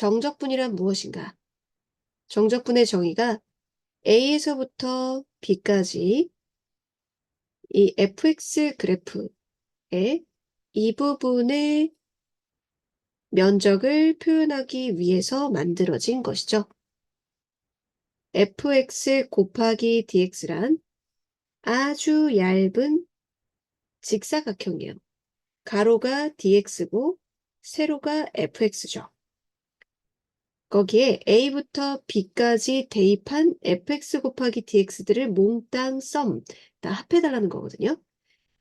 정적분이란 무엇인가? 정적분의 정의가 A에서부터 B까지 이 fx 그래프의 이 부분의 면적을 표현하기 위해서 만들어진 것이죠. fx 곱하기 dx란 아주 얇은 직사각형이에요. 가로가 dx고 세로가 fx죠. 거기에 a부터 b까지 대입한 fx 곱하기 dx들을 몽땅 다 합해달라는 거거든요.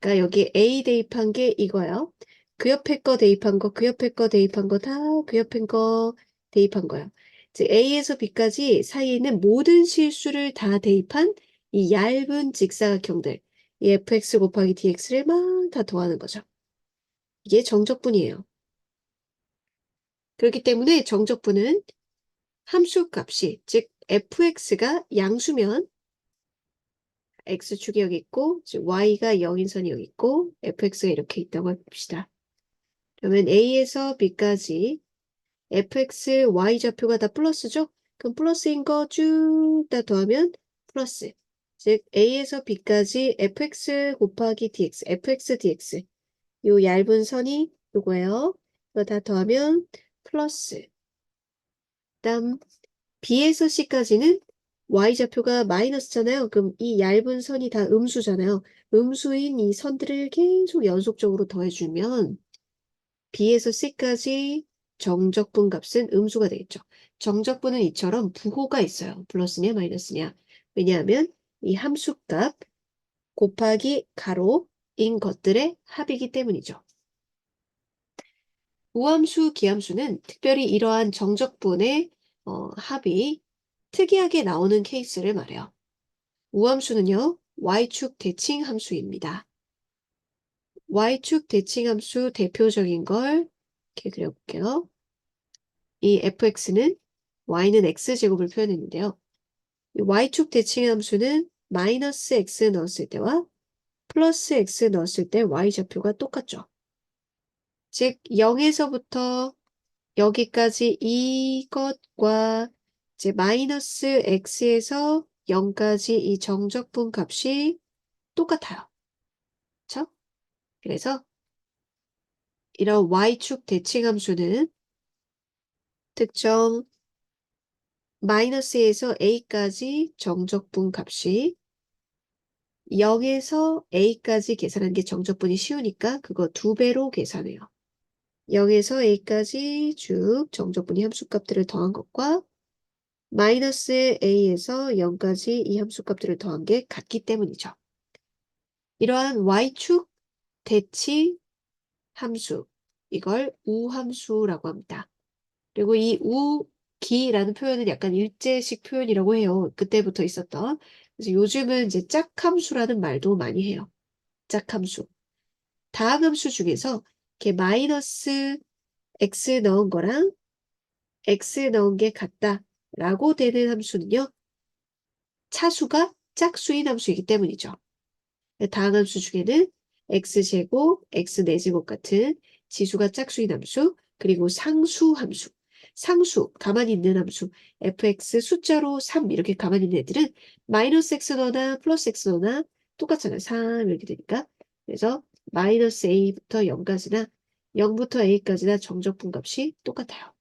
그러니까 여기 a 대입한 게 이거예요. 그 옆에 거 대입한 거, 그 옆에 거 대입한 거 다 그 옆에 거 대입한 거예요. 즉 a에서 b까지 사이에 있는 모든 실수를 다 대입한 이 얇은 직사각형들, 이 fx 곱하기 dx를 막 다 더하는 거죠. 이게 정적분이에요. 그렇기 때문에 정적분은 함수 값이, 즉 fx가 양수면 x축이 여기 있고, 즉 y가 0인 선이 여기 있고, fx가 이렇게 있다고 해봅시다. 그러면 a에서 b까지 fx, y 좌표가 다 플러스죠? 그럼 플러스인 거 쭉 다 더하면 플러스. 즉 a에서 b까지 fx 곱하기 dx, fx dx. 요 얇은 선이 요거예요. 이거 다 더하면 플러스. 그다음 b에서 c까지는 y좌표가 마이너스잖아요. 그럼 이 얇은 선이 다 음수잖아요. 음수인 이 선들을 계속 연속적으로 더해주면 b에서 c까지 정적분 값은 음수가 되겠죠. 정적분은 이처럼 부호가 있어요. 플러스냐 마이너스냐. 왜냐하면 이 함수값 곱하기 가로인 것들의 합이기 때문이죠. 우함수, 기함수는 특별히 이러한 정적분의 합이 특이하게 나오는 케이스를 말해요. 우함수는요, y축 대칭 함수입니다. y축 대칭 함수 대표적인 걸 이렇게 그려볼게요. 이 fx는 y는 x제곱을 표현했는데요. 이 y축 대칭 함수는 마이너스 x 넣었을 때와 플러스 x 넣었을 때 y좌표가 똑같죠. 즉 0에서부터 여기까지 이것과 이제 마이너스 x에서 0까지 이 정적분 값이 똑같아요. 그렇죠? 그래서 이런 y축 대칭 함수는 특정 마이너스에서 a까지 정적분 값이 0에서 a까지 계산하는 게 정적분이 쉬우니까 그거 2배로 계산해요. 0에서 a까지 쭉 정적분이 함수값들을 더한 것과 마이너스 a에서 0까지 이 함수값들을 더한 게 같기 때문이죠. 이러한 y축 대칭 함수, 이걸 우함수라고 합니다. 그리고 이 우기라는 표현은 약간 일제식 표현이라고 해요. 그때부터 있었던. 그래서 요즘은 이제 짝함수라는 말도 많이 해요. 짝함수. 다항함수 중에서 이렇게 마이너스 x 넣은 거랑 x 넣은 게 같다라고 되는 함수는요. 차수가 짝수인 함수이기 때문이죠. 다항함수 중에는 x제곱, x4제곱 같은 지수가 짝수인 함수, 그리고 상수함수. 상수, 가만히 있는 함수, fx 숫자로 3 이렇게 가만히 있는 애들은 마이너스 x 넣거나 플러스 x 넣거나 똑같잖아요. 3 이렇게 되니까. 그래서 마이너스 a부터 0까지나 0부터 a까지나 정적분 값이 똑같아요.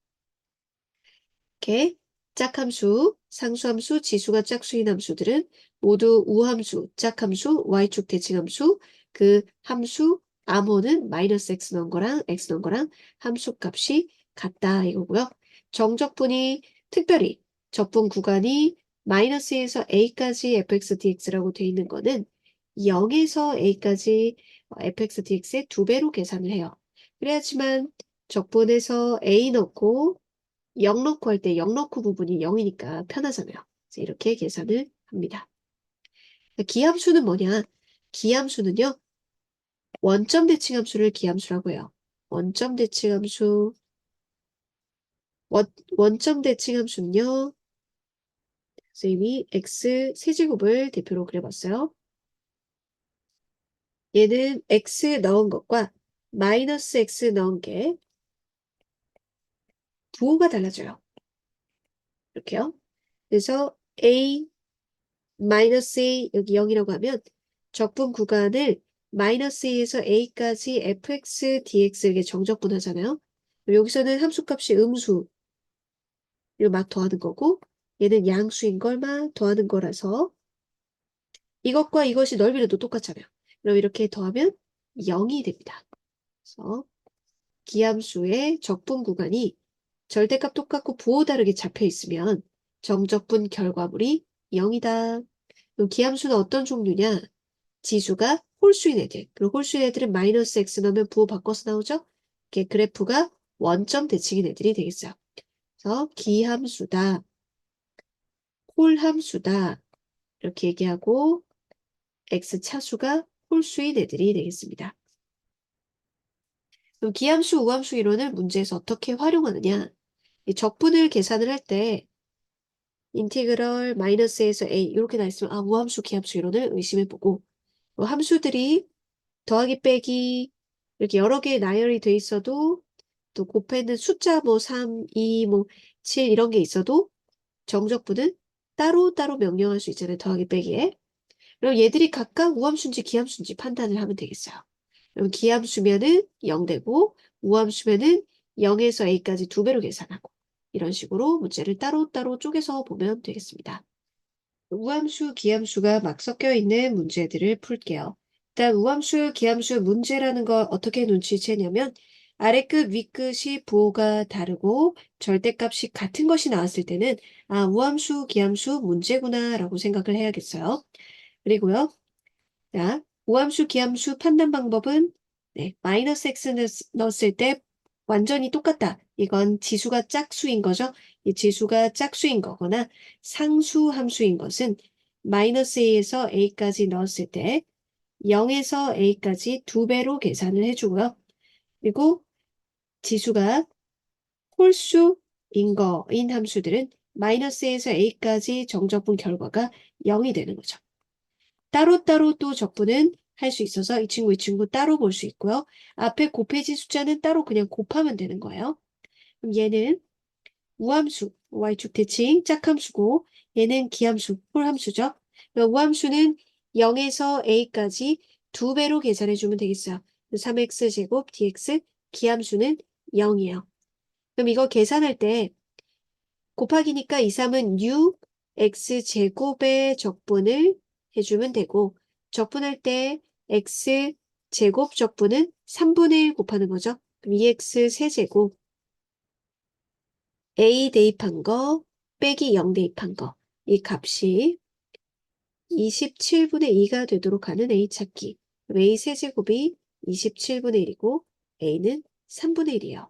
이렇게 짝함수, 상수함수, 지수가 짝수인 함수들은 모두 우함수, 짝함수, y축 대칭함수, 그 함수 암호는 마이너스 x 넣은 거랑 x 넣은 거랑 함수 값이 같다 이거고요. 정적분이 특별히 적분 구간이 마이너스에서 a까지 fx dx라고 돼 있는 거는 0에서 a까지 fx dx의 2배로 계산을 해요. 그래야지만 적분에서 a 넣고 0 넣고 할 때 0 넣고 부분이 0이니까 편하잖아요. 그래서 이렇게 계산을 합니다. 기함수는 뭐냐? 기함수는요. 원점 대칭함수를 기함수라고 해요. 원점 대칭함수. 원점 대칭함수는요. 선생님이 x 세제곱을 대표로 그려봤어요. 얘는 x 넣은 것과 마이너스 x 넣은 게 부호가 달라져요. 이렇게요. 그래서 A 마이너스 A 여기 0이라고 하면 적분 구간을 마이너스 A에서 A까지 fx, dx 이게 정적분 하잖아요. 여기서는 함수값이 음수 이거 막 더하는 거고 얘는 양수인 걸 막 더하는 거라서 이것과 이것이 넓이로도 똑같잖아요. 그럼 이렇게 더하면 0이 됩니다. 그래서 기함수의 적분 구간이 절대값 똑같고 부호 다르게 잡혀 있으면 정적분 결과물이 0이다. 그럼 기함수는 어떤 종류냐? 지수가 홀수인 애들. 그리고 홀수인 애들은 마이너스 x 넣으면 부호 바꿔서 나오죠? 이렇게 그래프가 원점 대칭인 애들이 되겠어요. 그래서 기함수다, 홀함수다 이렇게 얘기하고 x 차수가 홀수인 애들이 되겠습니다. 그럼 기함수, 우함수 이론을 문제에서 어떻게 활용하느냐? 이 적분을 계산을 할 때 인티그럴 마이너스에서 a 이렇게 나 있으면 아 우함수, 기함수 이론을 의심해보고 함수들이 더하기 빼기 이렇게 여러 개 나열이 돼 있어도 또 곱해는 숫자 뭐 3, 2, 뭐 7 이런 게 있어도 정적분은 따로따로 명령할 수 있잖아요. 더하기 빼기에. 그럼 얘들이 각각 우함수인지 기함수인지 판단을 하면 되겠어요. 그럼 기함수면은 0 되고 우함수면은 0에서 a까지 2배로 계산하고 이런 식으로 문제를 따로따로 쪼개서 보면 되겠습니다. 우함수, 기함수가 막 섞여 있는 문제들을 풀게요. 일단 우함수, 기함수 문제라는 걸 어떻게 눈치채냐면 아래끝, 윗끝이 부호가 다르고 절대값이 같은 것이 나왔을 때는 아, 우함수, 기함수 문제구나 라고 생각을 해야겠어요. 그리고요. 자, 우함수, 기함수 판단 방법은 네, 마이너스 x 넣었을 때 완전히 똑같다. 이건 지수가 짝수인 거죠. 이 지수가 짝수인 거거나 상수 함수인 것은 마이너스 a에서 a까지 넣었을 때 0에서 a까지 2배로 계산을 해주고요. 그리고 지수가 홀수인 거인 함수들은 마이너스에서 a까지 정적분 결과가 0이 되는 거죠. 따로따로 또 적분은 할 수 있어서 이 친구 따로 볼 수 있고요. 앞에 곱해진 숫자는 따로 그냥 곱하면 되는 거예요. 그럼 얘는 우함수, y축 대칭 짝함수고 얘는 기함수, 홀함수죠. 우함수는 0에서 a까지 2배로 계산해주면 되겠어요. 3x제곱 dx, 기함수는 0이에요. 그럼 이거 계산할 때 곱하기니까 2, 3은 6, x제곱의 적분을 해주면 되고 적분할 때 x제곱 적분은 3분의 1 곱하는 거죠. 그럼 2x 세제곱 a 대입한 거 빼기 0 대입한 거 이 값이 27분의 2가 되도록 하는 a 찾기. 그럼 a 세제곱이 27분의 1이고 a는 3분의 1이에요.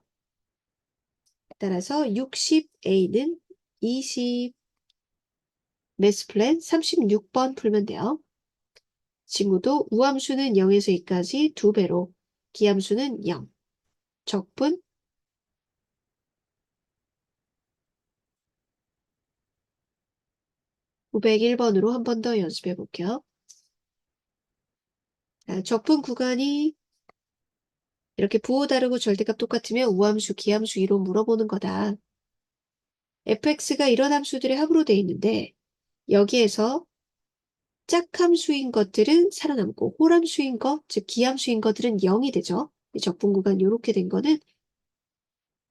따라서 60a는 20 매스 플랜 36번 풀면 돼요. 친구도 우함수는 0에서 2까지 2배로 기함수는 0. 적분 901번으로 한 번 더 연습해 볼게요. 자, 적분 구간이 이렇게 부호 다르고 절대값 똑같으면 우함수, 기함수 이론 물어보는 거다. fx가 이런 함수들의 합으로 돼 있는데 여기에서 짝함수인 것들은 살아남고 홀함수인 것, 즉 기함수인 것들은 0이 되죠. 적분 구간 이렇게 된 거는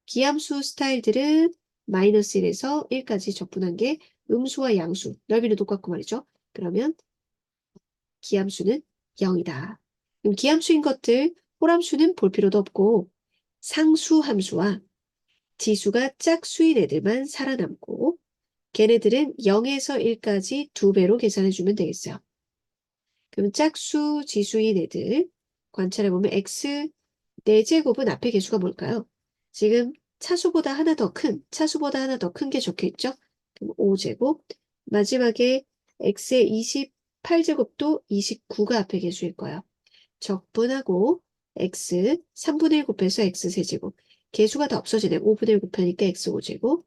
기함수 스타일들은 마이너스 1에서 1까지 적분한 게 음수와 양수, 넓이는 똑같고 말이죠. 그러면 기함수는 0이다. 그럼 기함수인 것들, 홀함수는 볼 필요도 없고 상수함수와 지수가 짝수인 애들만 살아남고 걔네들은 0에서 1까지 2배로 계산해주면 되겠어요. 그럼 짝수, 지수인 애들 관찰해보면 x 4제곱은 앞에 개수가 뭘까요? 지금 차수보다 하나 더 큰, 차수보다 하나 더 큰 게 적혀있죠? 그럼 5제곱. 마지막에 x의 28제곱도 29가 앞에 개수일 거예요. 적분하고 x 3분의 1 곱해서 x 세제곱. 개수가 다 없어지네. 5분의 1 곱하니까 x 5제곱.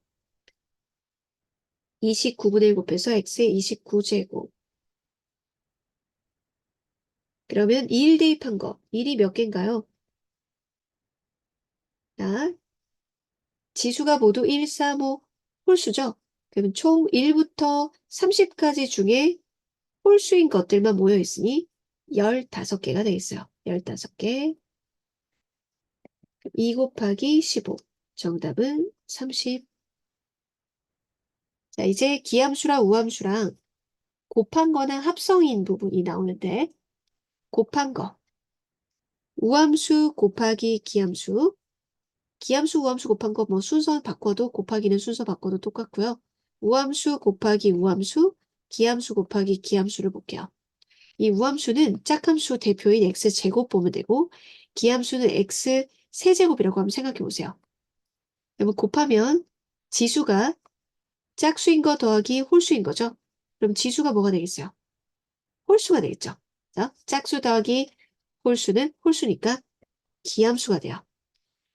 29분의 1 곱해서 x의 29제곱. 그러면 1 대입한 거. 1이 몇 개인가요? 자, 지수가 모두 1, 3, 5 홀수죠? 그러면 총 1부터 30까지 중에 홀수인 것들만 모여 있으니 15개가 되겠어요. 15개. 2 곱하기 15. 정답은 30. 자, 이제 기함수랑 우함수랑 곱한 거나 합성인 부분이 나오는데 곱한 거. 우함수 곱하기 기함수. 기함수, 우함수 곱한 거 뭐 순서 바꿔도 곱하기는 순서 바꿔도 똑같고요. 우함수 곱하기 우함수, 기함수 곱하기 기함수를 볼게요. 이 우함수는 짝함수 대표인 x제곱 보면 되고 기함수는 x 세제곱이라고 한번 생각해 보세요. 그러면 곱하면 지수가 짝수인 거 더하기 홀수인 거죠. 그럼 지수가 뭐가 되겠어요? 홀수가 되겠죠. 자, 짝수 더하기 홀수는 홀수니까 기함수가 돼요.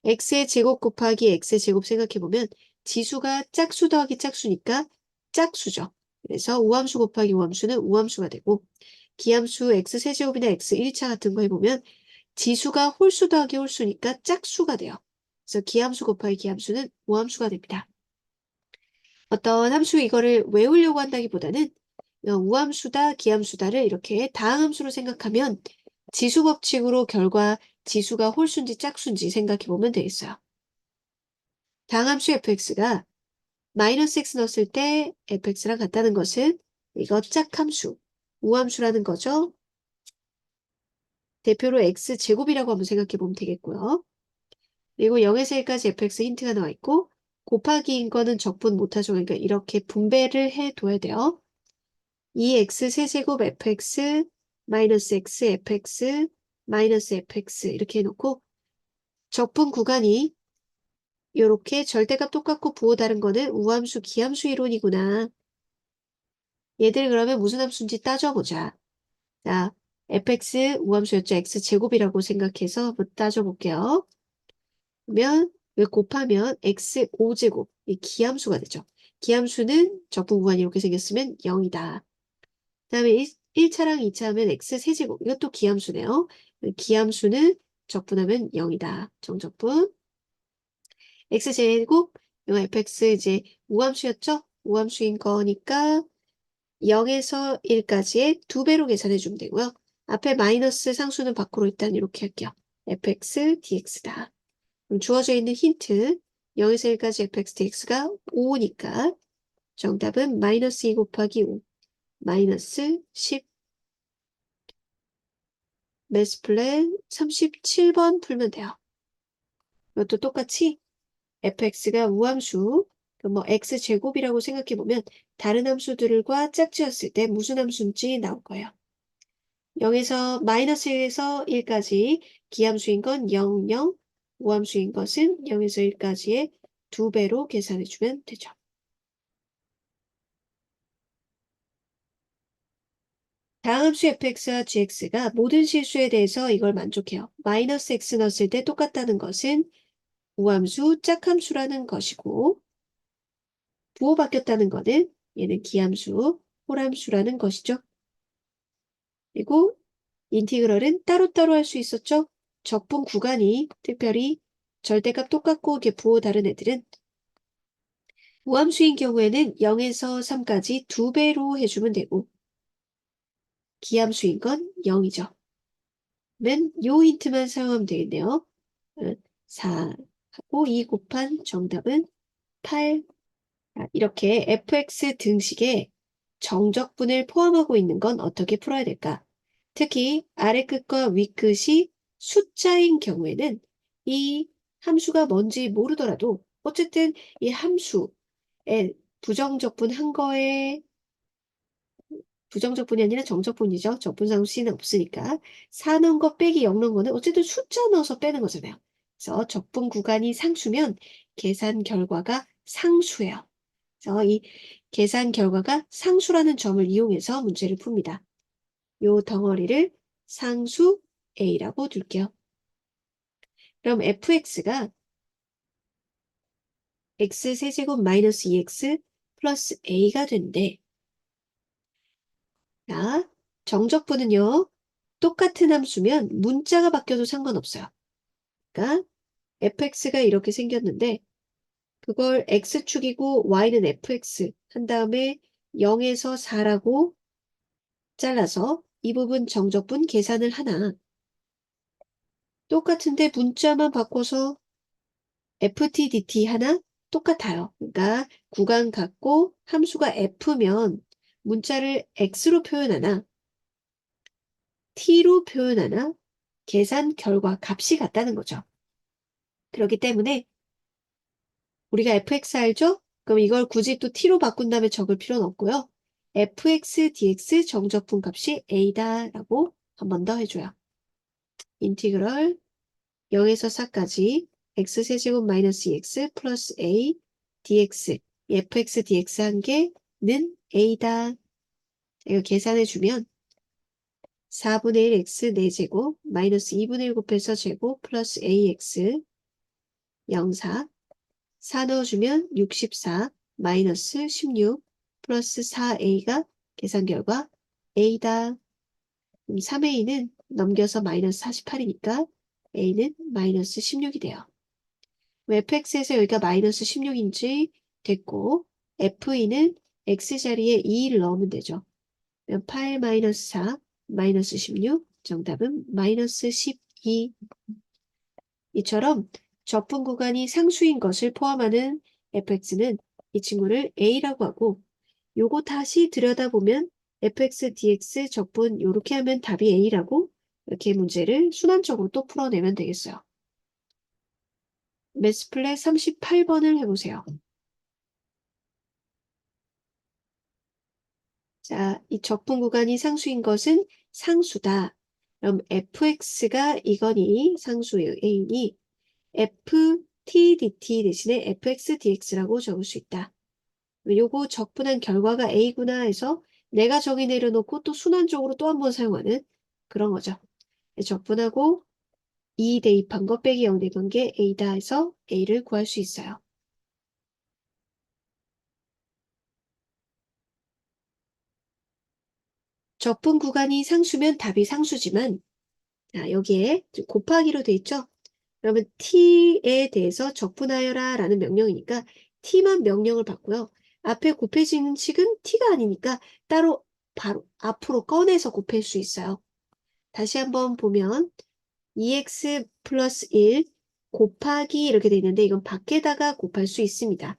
x의 제곱 곱하기 x의 제곱 생각해보면 지수가 짝수 더하기 짝수니까 짝수죠. 그래서 우함수 곱하기 우함수는 우함수가 되고 기함수 x세제곱이나 x1차 같은 거 해보면 지수가 홀수 더하기 홀수니까 짝수가 돼요. 그래서 기함수 곱하기 기함수는 우함수가 됩니다. 어떤 함수 이거를 외우려고 한다기보다는 우함수다, 기함수다를 이렇게 다항함수로 생각하면 지수 법칙으로 결과 지수가 홀수인지 짝수인지 생각해보면 되겠어요. 다항함수 fx가 마이너스 x 넣었을 때 fx랑 같다는 것은 이거 짝함수, 우함수라는 거죠. 대표로 x제곱이라고 한번 생각해보면 되겠고요. 그리고 0에서 1까지 fx 힌트가 나와 있고 곱하기인 거는 적분 못하죠. 그러니까 이렇게 분배를 해둬야 돼요. 2x 세제곱 fx 마이너스 x fx 마이너스 fx 이렇게 해놓고 적분 구간이 이렇게 절대값 똑같고 부호 다른 거는 우함수 기함수 이론이구나. 얘들 그러면 무슨 함수인지 따져보자. 자, fx 우함수였죠. x제곱이라고 생각해서 한번 따져볼게요. 그러면 왜 곱하면 x 5제곱 이 기함수가 되죠. 기함수는 적분 구간이 이렇게 생겼으면 0이다. 그 다음에 1차랑 2차 하면 x 세제곱 이것도 기함수네요. 기함수는 적분하면 0이다. 정적분. x제곱 이 fx 이제 우함수였죠? 우함수인 거니까 0에서 1까지의 2배로 계산해 주면 되고요. 앞에 마이너스 상수는 밖으로 일단 이렇게 할게요. fx dx다. 그럼 주어져 있는 힌트 0에서 1까지 fx dx가 5니까 정답은 마이너스 2 곱하기 5 마이너스 10 매스 플랜 37번 풀면 돼요. 이것도 똑같이 fx가 우함수 뭐 x제곱이라고 생각해보면 다른 함수들과 짝지었을 때 무슨 함수인지 나올 거예요. 0에서 마이너스에서 1까지 기함수인 건 0, 0, 우함수인 것은 0에서 1까지의 2배로 계산해주면 되죠. 다음 함수 fx와 gx가 모든 실수에 대해서 이걸 만족해요. 마이너스 x 넣었을 때 똑같다는 것은 우함수, 짝함수라는 것이고 부호 바뀌었다는 거는 얘는 기함수, 홀함수라는 것이죠. 그리고 인티그럴은 따로따로 할 수 있었죠. 적분 구간이 특별히 절대값 똑같고 이렇게 부호 다른 애들은 우함수인 경우에는 0에서 3까지 2배로 해주면 되고 기함수인 건 0이죠. 그러면 요 힌트만 사용하면 되겠네요. 4하고 2 곱한 정답은 8. 이렇게 fx 등식에 정적분을 포함하고 있는 건 어떻게 풀어야 될까? 특히 아래 끝과 위 끝이 숫자인 경우에는 이 함수가 뭔지 모르더라도 어쨌든 이 함수에 부정적분 한 거에 부정적분이 아니라 정적분이죠. 적분상 C는 없으니까 4 넣은 거 빼기 0 넣은 거는 어쨌든 숫자 넣어서 빼는 거잖아요. 그래서 적분 구간이 상수면 계산 결과가 상수예요. 그래서 이 계산 결과가 상수라는 점을 이용해서 문제를 풉니다. 요 덩어리를 상수 A라고 둘게요. 그럼 fx가 x세제곱 마이너스 2x 플러스 a가 되는데 자, 정적분은요. 똑같은 함수면 문자가 바뀌어도 상관없어요. 그러니까 fx가 이렇게 생겼는데 그걸 x축이고 y는 fx 한 다음에 0에서 4라고 잘라서 이 부분 정적분 계산을 하나. 똑같은데 문자만 바꿔서 ft dt 하나 똑같아요. 그러니까 구간 같고 함수가 f면 문자를 x로 표현하나 t로 표현하나 계산 결과 값이 같다는 거죠. 그렇기 때문에 우리가 fx 알죠? 그럼 이걸 굳이 또 t로 바꾼 다음에 적을 필요는 없고요. fx dx 정적분 값이 a다라고 한 번 더 해줘요. 인티그럴 0에서 4까지 x세제곱 마이너스 2x 플러스 a dx fx dx 한 개는 a다. 이거 계산해주면 4분의 1 x 4제곱 마이너스 2분의 1 곱해서 제곱 플러스 ax 04 4 넣어주면 64 마이너스 16 플러스 4a가 계산 결과 a다. 그럼 3a는 넘겨서 마이너스 48이니까 a는 마이너스 16이 돼요. fx에서 여기가 마이너스 16인지 됐고 fe는 x자리에 2를 넣으면 되죠. 8 마이너스 4 마이너스 16 정답은 마이너스 12. 이처럼 적분 구간이 상수인 것을 포함하는 fx는 이 친구를 a라고 하고 요거 다시 들여다보면 fx dx 적분 요렇게 하면 답이 a라고 이렇게 문제를 순환적으로 또 풀어내면 되겠어요. 매스플랫 38번을 해보세요. 자, 이 적분 구간이 상수인 것은 상수다. 그럼 fx가 이거니 상수의 a니 ft dt 대신에 fx dx라고 적을 수 있다. 요거 적분한 결과가 a구나 해서 내가 저기 내려놓고 또 순환적으로 또 한 번 사용하는 그런 거죠. 적분하고 2 대입한 거 빼기 0 대입한 게 a다 해서 a를 구할 수 있어요. 적분 구간이 상수면 답이 상수지만 자, 여기에 곱하기로 돼 있죠? 그러면 t에 대해서 적분하여라 라는 명령이니까 t만 명령을 받고요. 앞에 곱해지는 식은 t가 아니니까 따로 바로 앞으로 꺼내서 곱할 수 있어요. 다시 한번 보면 2x 플러스 1 곱하기 이렇게 돼 있는데 이건 밖에다가 곱할 수 있습니다.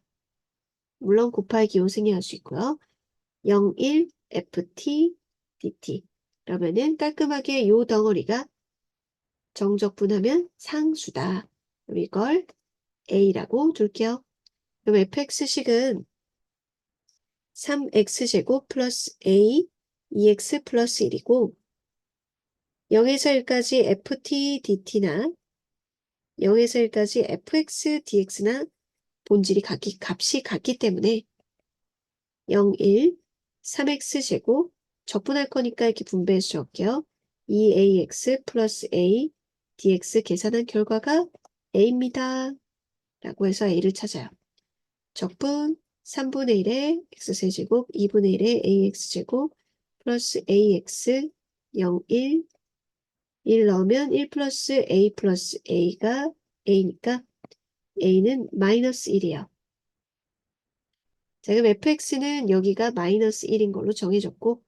물론 곱하기 요승이 할 수 있고요. 0, 1 ft dt 그러면은 깔끔하게 요 덩어리가 정적분하면 상수다. 그럼 이걸 a라고 둘게요. 그럼 fx식은 3x제곱 플러스 a 2x 플러스 1이고 0에서 1까지 ft dt나 0에서 1까지 fx dx나 본질이 값이 같기 때문에 0, 1, 3x제곱 적분할 거니까 이렇게 분배해서 적을게요. 2ax 플러스 a dx 계산한 결과가 a입니다. 라고 해서 a를 찾아요. 적분 3분의 1에 x세제곱 2분의 1에 ax제곱 플러스 ax 0, 1, 1 넣으면 1 플러스 a가 a니까 a는 마이너스 1이에요. 자, 그럼 fx는 여기가 마이너스 1인 걸로 정해졌고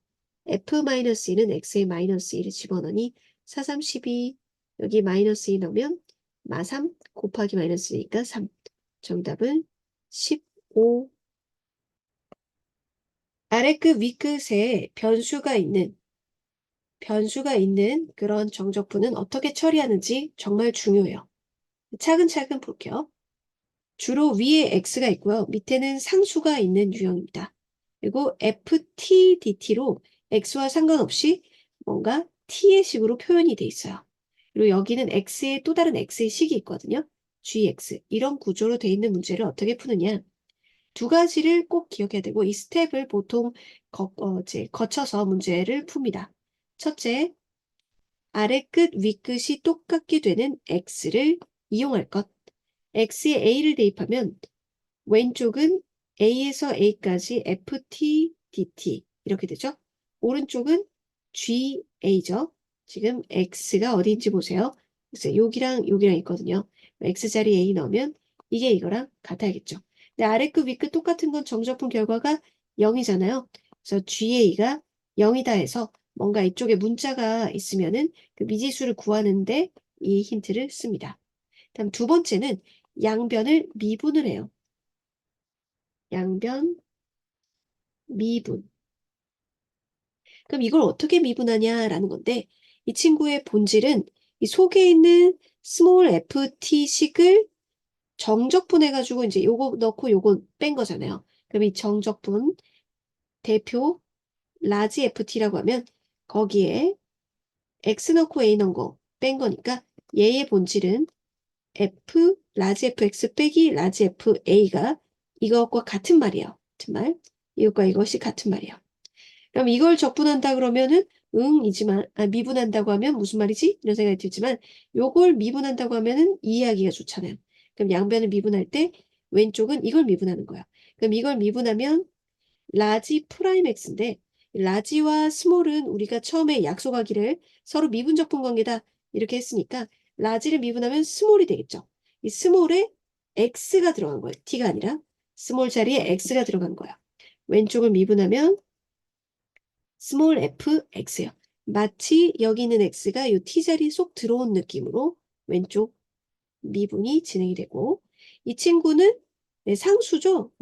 f-1은 x에 마이너스 1을 집어넣으니 4, 3, 12 여기 마이너스 2 넣으면 마3 곱하기 마이너스 2니까 3 정답은 15. 아래 끝 윗끝에 변수가 있는 그런 정적분은 어떻게 처리하는지 정말 중요해요. 차근차근 볼게요. 주로 위에 x가 있고요. 밑에는 상수가 있는 유형입니다. 그리고 ftdt로 x와 상관없이 뭔가 t의 식으로 표현이 돼 있어요. 그리고 여기는 x의 또 다른 x의 식이 있거든요. gx 이런 구조로 돼 있는 문제를 어떻게 푸느냐. 두 가지를 꼭 기억해야 되고 이 스텝을 보통 거쳐서 문제를 풉니다. 첫째, 아래 끝, 위 끝이 똑같게 되는 x를 이용할 것. x에 a를 대입하면 왼쪽은 a에서 a까지 ft dt 이렇게 되죠. 오른쪽은 ga죠. 지금 x가 어디인지 보세요. 그래서 여기랑 있거든요. x자리 a 넣으면 이게 이거랑 같아야겠죠. 근데 아래 끝, 위 끝 똑같은 건 정적분 결과가 0이잖아요. 그래서 GA가 0이다 해서 뭔가 이쪽에 문자가 있으면은 그 미지수를 구하는데 이 힌트를 씁니다. 다음 두 번째는 양변을 미분을 해요. 양변 미분. 그럼 이걸 어떻게 미분하냐라는 건데 이 친구의 본질은 이 속에 있는 스몰 ft식을 정적분해가지고 이제 요거 넣고 요거 뺀 거잖아요. 그럼 이 정적분 대표 라지 ft라고 하면 거기에 x 넣고 a 넣은 거 뺀 거니까 얘의 본질은 f 라지 fx 빼기 라지 fa가 이것과 같은 말이에요. 같은 말. 이것과 이것이 같은 말이에요. 그럼 이걸 적분한다 그러면은 응이지만 미분한다고 하면 무슨 말이지? 이런 생각이 들지만 요걸 미분한다고 하면은 이해하기가 좋잖아요. 그럼 양변을 미분할 때 왼쪽은 이걸 미분하는 거야. 그럼 이걸 미분하면 라지 프라임 x인데 라지와 스몰은 우리가 처음에 약속하기를 서로 미분적분 관계다 이렇게 했으니까 라지를 미분하면 스몰이 되겠죠. 이 스몰에 x가 들어간 거예요. t가 아니라 스몰 자리에 x가 들어간 거야. 왼쪽을 미분하면 스몰 fx요. 마치 여기 있는 x가 이 t자리에 쏙 들어온 느낌으로 왼쪽 미분이 진행이 되고 이 친구는 네, 상수죠.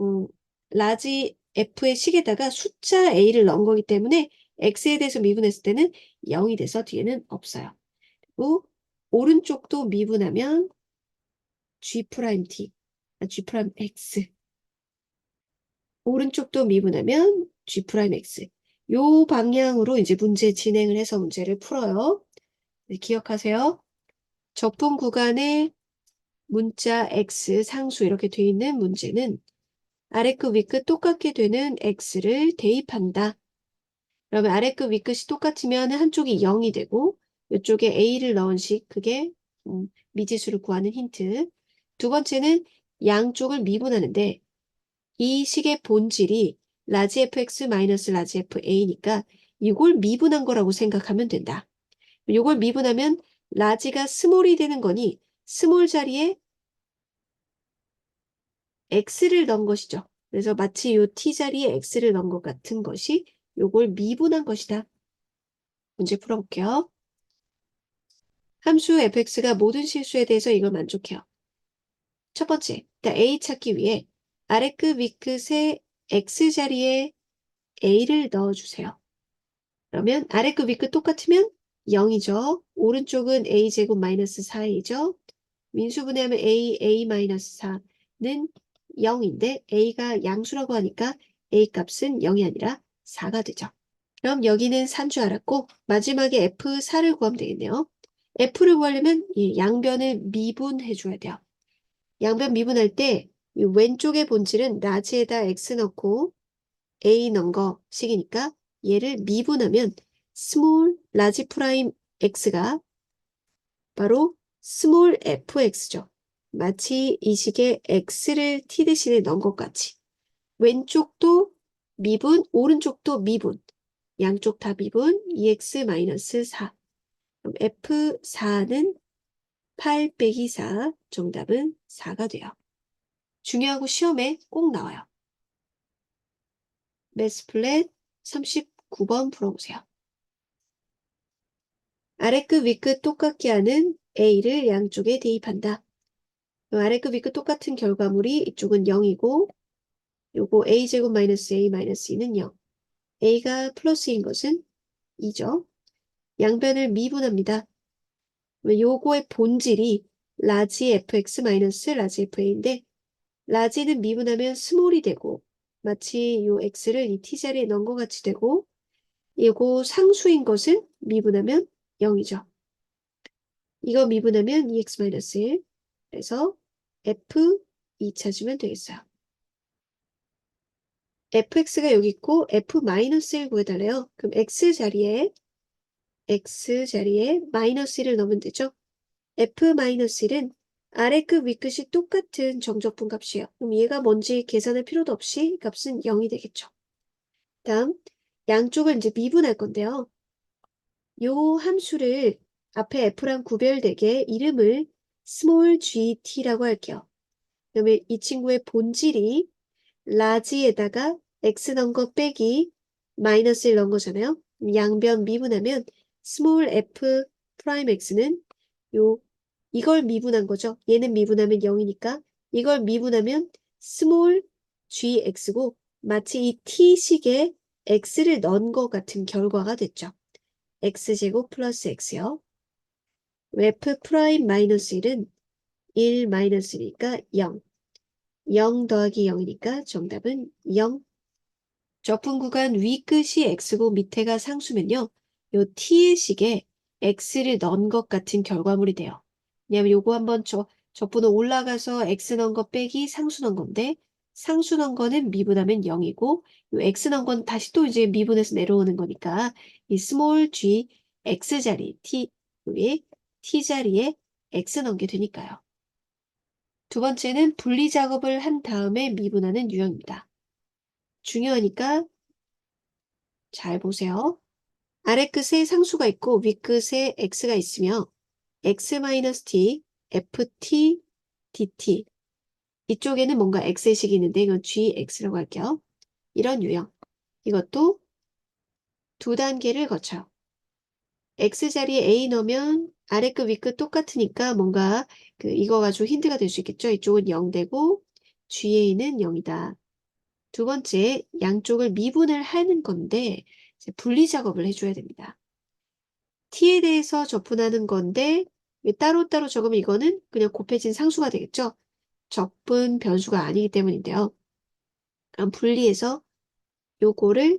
라지 f의 식에다가 숫자 a를 넣은 거기 때문에 x에 대해서 미분했을 때는 0이 돼서 뒤에는 없어요. 그리고 오른쪽도 미분하면 g 프라임 t, g 프라임 x 오른쪽도 미분하면 g 프라임 x 요 방향으로 이제 문제 진행을 해서 문제를 풀어요. 네, 기억하세요. 적분 구간에 문자 x 상수 이렇게 돼 있는 문제는 아래 끝, 위 끝 똑같게 되는 x를 대입한다. 그러면 아래 끝, 위 끝이 똑같으면 한쪽이 0이 되고 이쪽에 a를 넣은 식 그게 미지수를 구하는 힌트. 두 번째는 양쪽을 미분하는데 이 식의 본질이 라지 fx 마이너스 라지 fa니까 이걸 미분한 거라고 생각하면 된다. 이걸 미분하면 라지가 스몰이 되는 거니 스몰 자리에 x를 넣은 것이죠. 그래서 마치 이 t 자리에 x를 넣은 것 같은 것이 요걸 미분한 것이다. 문제 풀어볼게요. 함수 fx가 모든 실수에 대해서 이걸 만족해요. 첫 번째, 일단 a 찾기 위해 아래 끝, 위 끝에 x 자리에 a를 넣어주세요. 그러면 아래 끝, 위 끝 똑같으면 0이죠. 오른쪽은 a제곱 마이너스 4a죠. 민수분해하면 a 마이너스 4는 0인데 a가 양수라고 하니까 a 값은 0이 아니라 4가 되죠. 그럼 여기는 산줄 알았고 마지막에 F4를 구하면 되겠네요. F를 구하려면 이 양변을 미분해 줘야 돼요. 양변 미분할 때 이 왼쪽의 본질은 라지에다 X 넣고 A 넣은 거 식이니까 얘를 미분하면 스몰 라지 프라임 X가 바로 스몰 fx죠. 마치 이 식에 x를 t 대신에 넣은 것 같이 왼쪽도 미분, 오른쪽도 미분 양쪽 다 미분 2x-4 그럼 f4는 8 빼기 4 정답은 4가 돼요. 중요하고 시험에 꼭 나와요. 매스 플랫 39번 풀어보세요. 아래 끝, 위 끝 똑같게 하는 a를 양쪽에 대입한다. 아래 끝, 위 끝 똑같은 결과물이 이쪽은 0이고 요거 a제곱 마이너스 a 마이너스 2는 0. a가 플러스인 것은 2죠. 양변을 미분합니다. 요거의 본질이 라지 fx 마이너스 라지 fa인데 라지는 미분하면 스몰이 되고 마치 요 x를 이 t자리에 넣은 것 같이 되고 요거 상수인 것은 미분하면 0이죠. 이거 미분하면 2x 마이너스 1 그래서 f2 찾으면 되겠어요. fx가 여기 있고 f-1 구해달래요. 그럼 x 자리에 마이너스 1을 넣으면 되죠. f-1은 아래 끝, 위 끝이 똑같은 정적분 값이에요. 그럼 얘가 뭔지 계산할 필요도 없이 값은 0이 되겠죠. 다음 양쪽을 이제 미분할 건데요. 요 함수를 앞에 f랑 구별되게 이름을 small gt라고 할게요. 그다음에 이 친구의 본질이 라지에다가 x 넣은 거 빼기 마이너스 1 넣은 거잖아요. 양변 미분하면 스몰 f 프라임 x는 이걸 미분한 거죠. 얘는 미분하면 0이니까 이걸 미분하면 스몰 gx고 마치 이 t식에 x를 넣은 것 같은 결과가 됐죠. x제곱 플러스 x요. f 프라임 마이너스 1은 1 마이너스 1이니까 0. 0 더하기 0이니까 정답은 0. 적분 구간 위 끝이 x고 밑에가 상수면요. 요 t의 식에 x를 넣은 것 같은 결과물이 돼요. 왜냐면 요거 한번 적분은 올라가서 x 넣은 거 빼기 상수 넣은 건데 상수 넣은 거는 미분하면 0이고 요 x 넣은 건 다시 또 이제 미분해서 내려오는 거니까 이 스몰 g x 자리 여기 t 자리에 x 넣은 게 되니까요. 두 번째는 분리 작업을 한 다음에 미분하는 유형입니다. 중요하니까 잘 보세요. 아래 끝에 상수가 있고 위 끝에 x가 있으며 x-t, ft, dt 이쪽에는 뭔가 x의 식이 있는데 이건 gx라고 할게요. 이런 유형. 이것도 두 단계를 거쳐요. x자리에 a 넣으면 아래 끝, 위 끝 똑같으니까 뭔가 이거 가지고 힌트가 될 수 있겠죠. 이쪽은 0 되고 ga는 0이다. 두 번째, 양쪽을 미분을 하는 건데 분리 작업을 해줘야 됩니다. t에 대해서 적분하는 건데 따로따로 적으면 이거는 그냥 곱해진 상수가 되겠죠. 적분 변수가 아니기 때문인데요. 그럼 분리해서 요거를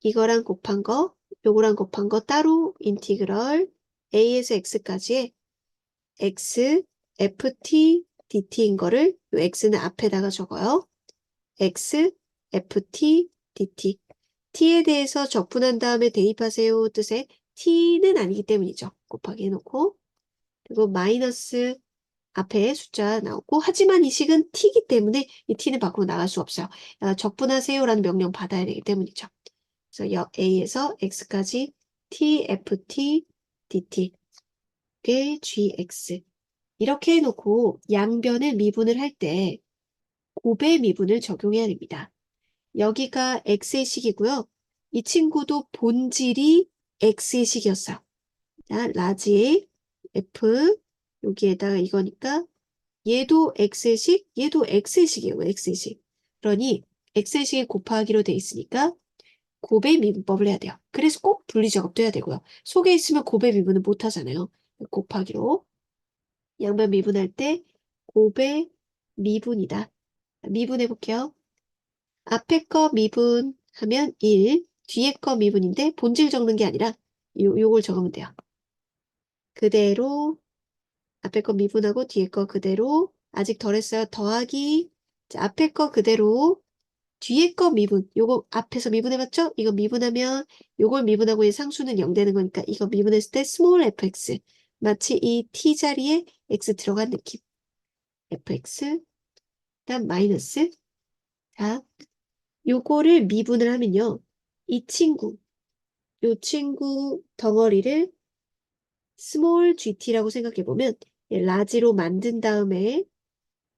이거랑 곱한 거, 요거랑 곱한 거 따로 인티그럴 a에서 x까지의 x, ft, dt인 거를 요 x는 앞에다가 적어요. x, ft, dt. t에 대해서 적분한 다음에 대입하세요 뜻의 t는 아니기 때문이죠. 곱하기 해놓고 그리고 마이너스 앞에 숫자 나오고 하지만 이 식은 t이기 때문에 이 t는 밖으로 나갈 수 없어요. 적분하세요라는 명령 받아야 되기 때문이죠. 그래서 a에서 x까지 t, ft, dt 게 gx 이렇게 해놓고 양변을 미분을 할 때 곱의 미분을 적용해야 됩니다. 여기가 x의 식이고요. 이 친구도 본질이 x의 식이었어요. 자, 라지 f 여기에다가 이거니까 얘도 x의 식, 얘도 x의 식이에요. x의 식. 그러니 x의 식이 곱하기로 돼 있으니까 곱의 미분법을 해야 돼요. 그래서 꼭 분리작업도 해야 되고요. 속에 있으면 곱의 미분은 못 하잖아요. 곱하기로 양변 미분할 때 곱의 미분이다. 미분해 볼게요. 앞에 거 미분하면 1, 뒤에 거 미분인데 본질 적는 게 아니라 요걸 적으면 돼요. 그대로 앞에 거 미분하고 뒤에 거 그대로 아직 덜 했어요. 더하기 자, 앞에 거 그대로 뒤에 거 미분 요거 앞에서 미분해봤죠? 이거 미분하면 요걸 미분하고 이 상수는 0 되는 거니까 이거 미분했을 때 스몰 fx 마치 이 t 자리에 x 들어간 느낌 fx 그다음 마이너스 자 요거를 미분을 하면요 이 친구 요 친구 덩어리를 스몰 gt라고 생각해보면 라지로 만든 다음에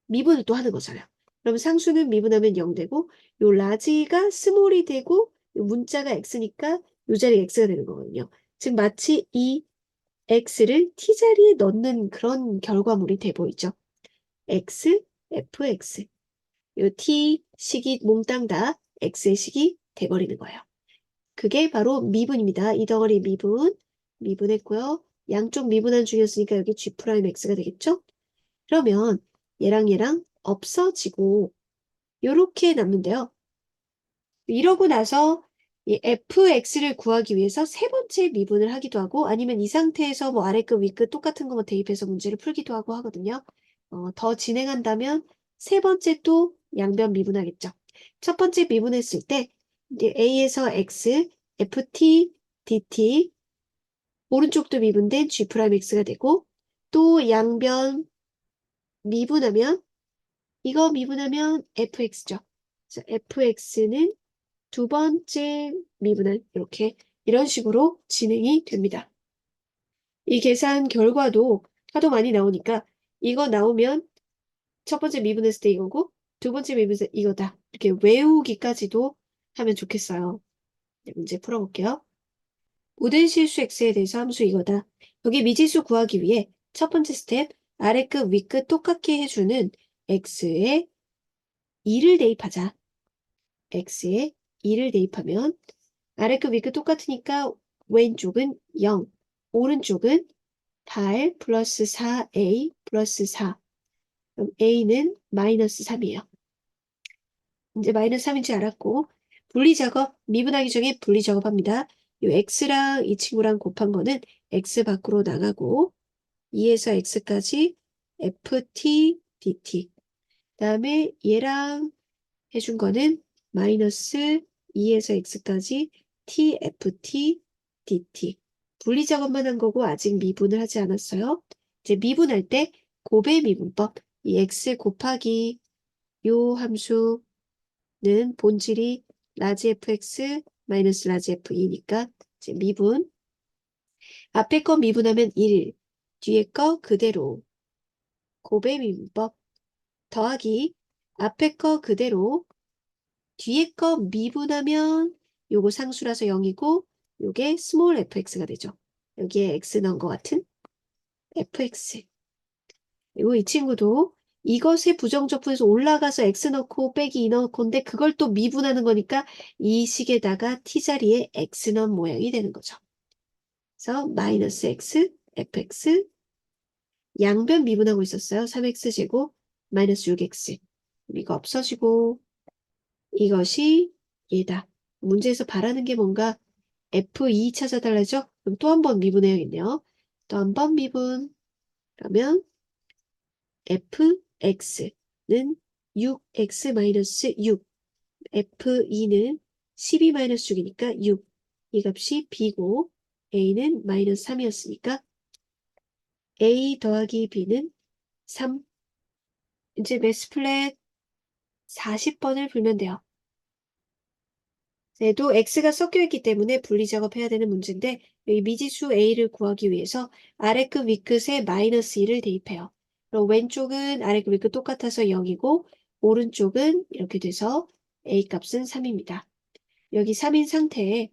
미분을 또 하는 거잖아요. 그럼 상수는 미분하면 0 되고 요 라지가 스몰이 되고 요 문자가 x니까 요 자리에 x가 되는 거거든요. 즉 마치 이 x를 t자리에 넣는 그런 결과물이 돼 보이죠. x, fx 요 t식이 몽땅 다 x의 식이 돼버리는 거예요. 그게 바로 미분입니다. 이 덩어리 미분했고요. 양쪽 미분한 중이었으니까 여기 g'x가 되겠죠? 그러면 얘랑 없어지고 요렇게 남는데요. 이러고 나서 이 fx를 구하기 위해서 세 번째 미분을 하기도 하고 아니면 이 상태에서 뭐 아래끝 위끝 똑같은 거 대입해서 문제를 풀기도 하고 하거든요. 더 진행한다면 세 번째 또 양변 미분하겠죠. 첫 번째 미분했을 때 이제 a에서 x, ft, dt 오른쪽도 미분된 g'x가 되고 또 양변 미분하면 이거 미분하면 fx죠. 그래서 fx는 두 번째 미분은 이런 식으로 진행이 됩니다. 이 계산 결과도 하도 많이 나오니까 이거 나오면 첫 번째 미분했을 때 이거고 두 번째 미분했을 때 이거다. 이렇게 외우기까지도 하면 좋겠어요. 네, 문제 풀어볼게요. 모든 실수 x에 대해서 함수 이거다. 여기 미지수 구하기 위해 첫 번째 스텝 아래끝 위끝 똑같게 해주는 x에 2를 대입하자. x에 2를 대입하면 아래끝 위끝 똑같으니까 왼쪽은 0, 오른쪽은 8 플러스 4a 플러스 4. 그럼 a는 마이너스 3이에요. 이제 마이너스 3인지 알았고 분리작업, 미분하기 전에 분리작업합니다. 이 x랑 이 친구랑 곱한 거는 x 밖으로 나가고 2에서 x까지 ft dt 다음에 얘랑 해준 거는 마이너스 2에서 x까지 tft dt 분리작업만 한 거고 아직 미분을 하지 않았어요. 이제 미분할 때 곱의 미분법 이 x 곱하기 요 함수 는 본질이 라지 fx 마이너스 라지 f2니까 이제 미분 앞에 거 미분하면 1 뒤에 거 그대로 곱의 미분법 더하기 앞에 거 그대로 뒤에 거 미분하면 요거 상수라서 0이고 요게 스몰 fx가 되죠. 여기에 x 넣은 것 같은 fx 그리고 이 친구도 이것의 부정적분에서 올라가서 x 넣고 빼기 2 넣고인데 그걸 또 미분하는 거니까 이 식에다가 t자리에 x 넣은 모양이 되는 거죠. 그래서 마이너스 x, fx 양변 미분하고 있었어요. 3x제곱 마이너스 6x 이거 없어지고 이것이 얘다. 문제에서 바라는 게 뭔가 f2 찾아달라죠? 그럼 또 한 번 미분해야겠네요. 또 한 번 미분 그러면 fx는 6x-6 f2는 12-6이니까 6 이 값이 b고 a는 마이너스 3이었으니까 a 더하기 b는 3 이제 매스 플랫 40번을 풀면 돼요. 얘도 x가 섞여있기 때문에 분리작업해야 되는 문제인데 여기 미지수 a를 구하기 위해서 아래끝 위끝에 마이너스 1을 대입해요. 그럼 왼쪽은 아래끝 위끝 똑같아서 0이고 오른쪽은 이렇게 돼서 a 값은 3입니다. 여기 3인 상태에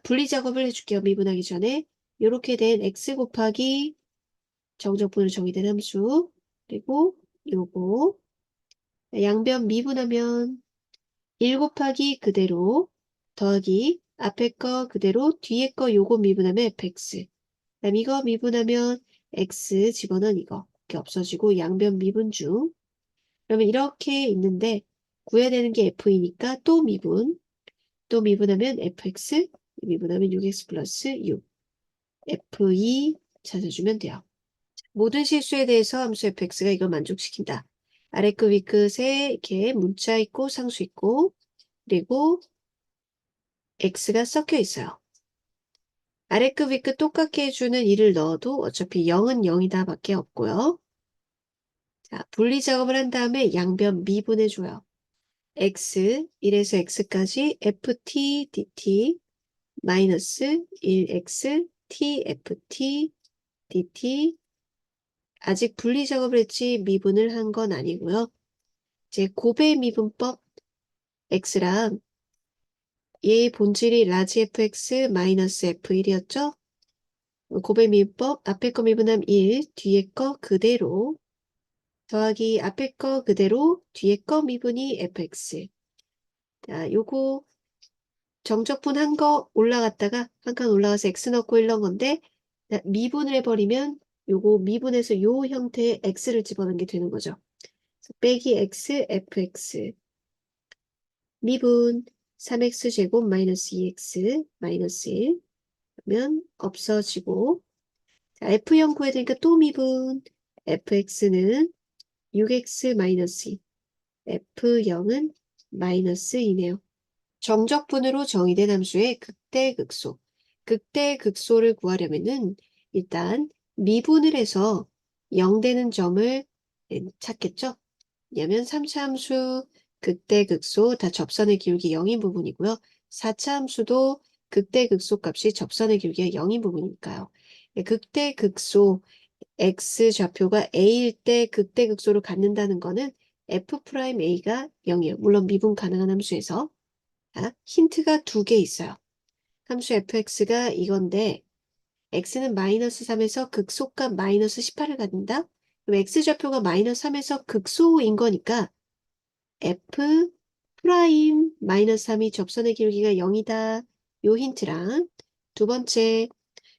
분리작업을 해줄게요. 미분하기 전에 이렇게 된 x 곱하기 정적분으로 정의된 함수 그리고 요거 양변 미분하면 1 곱하기 그대로 더하기 앞에 거 그대로 뒤에 거 요거 미분하면 fx 그다음 이거 미분하면 x 집어넣은 이거 이렇게 없어지고 양변 미분 중 그러면 이렇게 있는데 구해야 되는 게 f이니까 또 미분하면 fx 미분하면 6x 플러스 6 f2 찾아주면 돼요. 모든 실수에 대해서 함수 fx가 이걸 만족시킨다. 아래끝 위끝에 이렇게 문자 있고 상수 있고 그리고 x가 섞여 있어요. 아래끝 위끝 똑같게 해주는 1을 넣어도 어차피 0은 0이다 밖에 없고요. 자, 분리 작업을 한 다음에 양변 미분해줘요. x 1에서 x까지 ft dt 마이너스 1x tft dt 아직 분리 작업을 했지 미분을 한 건 아니고요. 이제 곱의 미분법 x랑 얘의 본질이 라지 fx 마이너스 f1이었죠? 곱의 미분법 앞에 거 미분하면 1, 뒤에 거 그대로 더하기 앞에 거 그대로 뒤에 거 미분이 fx. 자, 요거 정적분 한 거 올라갔다가 한 칸 올라가서 x 넣고 1 넣은 건데 미분을 해버리면 요거 미분해서 요 형태의 x를 집어넣는 게 되는 거죠. 빼기 x fx 미분 3x제곱 마이너스 2x 마이너스 1 그러면 없어지고 자, F0 구해야 되니까 또 미분 fx는 6x 마이너스 2 F0은 마이너스 2네요. 정적분으로 정의된 함수의 극대극소 극대극소를 구하려면은 일단 미분을 해서 0 되는 점을 찾겠죠. 왜냐면 3차 함수 극대극소 다 접선의 기울기 0인 부분이고요. 4차 함수도 극대극소 값이 접선의 기울기가 0인 부분이니까요. 극대극소 x 좌표가 a일 때 극대극소를 갖는다는 거는 f'a가 0이에요. 물론 미분 가능한 함수에서. 힌트가 두 개 있어요. 함수 fx가 이건데 x는 마이너스 3에서 극소값 마이너스 18을 갖는다. 그럼 x좌표가 마이너스 3에서 극소인 거니까 f 프라임 마이너스 3이 접선의 기울기가 0이다. 요 힌트랑 두 번째,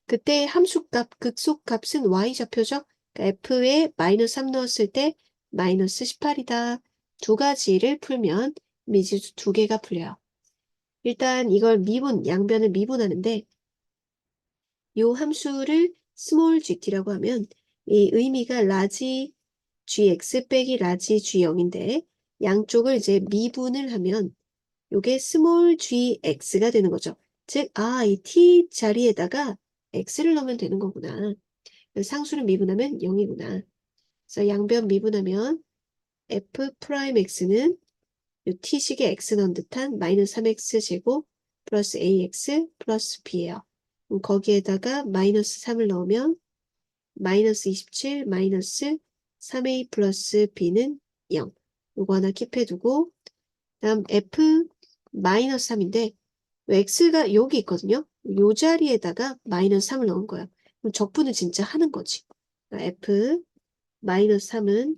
그때 함수값, 극소값은 y좌표죠. 그러니까 f에 마이너스 3 넣었을 때 마이너스 18이다. 두 가지를 풀면 미지수 두 개가 풀려요. 일단 이걸 미분, 양변을 미분하는데 요 함수를 스몰 gt라고 하면 이 의미가 라지 gx 빼기 라지 g0인데 양쪽을 이제 미분을 하면 요게 스몰 gx가 되는 거죠. 즉, 이 t 자리에다가 x를 넣으면 되는 거구나. 상수를 미분하면 0이구나. 그래서 양변 미분하면 f 프라임 x는 요 t식에 x 넣은 듯한 마이너스 3x 제곱 플러스 ax 플러스 b예요. 그럼 거기에다가 마이너스 3을 넣으면 마이너스 27 마이너스 3a 플러스 b는 0. 요거 하나 킵해두고 다음 f 마이너스 3인데 x가 여기 있거든요. 요 자리에다가 마이너스 3을 넣은 거예요. 그럼 적분을 진짜 하는 거지. 그러니까 f 마이너스 3은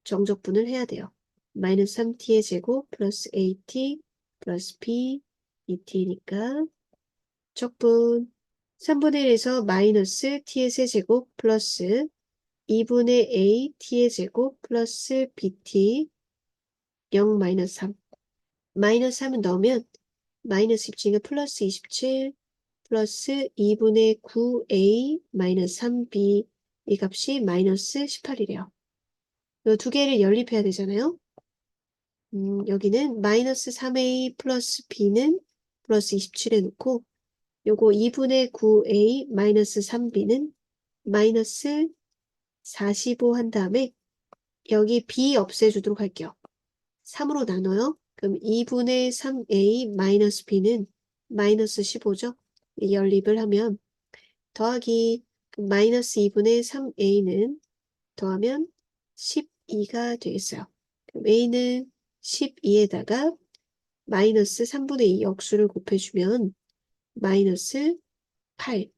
정적분을 해야 돼요. 마이너스 3t의 제곱 플러스 at 플러스 b et니까 적분 3분의 1에서 마이너스 t의 세제곱 플러스 2분의 a t의 제곱 플러스 bt 0 마이너스 3 마이너스 3은 넣으면 마이너스 27은 플러스 27 플러스 2분의 9a 마이너스 3b 이 값이 마이너스 18이래요. 이 두 개를 연립해야 되잖아요. 여기는 마이너스 3a 플러스 b는 플러스 27에 놓고 요거 2분의 9a 마이너스 3b는 마이너스 45 한 다음에 여기 b 없애주도록 할게요. 3으로 나눠요. 그럼 2분의 3a 마이너스 b는 마이너스 15죠. 연립을 하면 더하기 마이너스 2분의 3a는 더하면 12가 되겠어요. 그럼 a는 12에다가 마이너스 3분의 2 역수를 곱해주면 마이너스 8.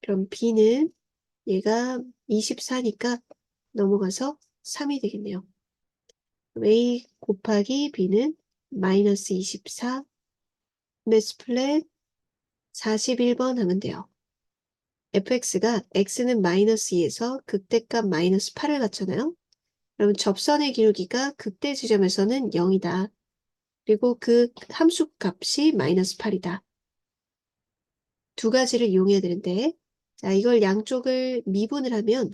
그럼 b는 얘가 24니까 넘어가서 3이 되겠네요. 그럼 a 곱하기 b는 마이너스 24 매스 플랫 41번 하면 돼요. fx가 x는 마이너스 2에서 극대값 마이너스 8을 갖잖아요. 그러면 접선의 기울기가 극대 지점에서는 0이다. 그리고 그 함수 값이 마이너스 8이다. 두 가지를 이용해야 되는데 자, 이걸 양쪽을 미분을 하면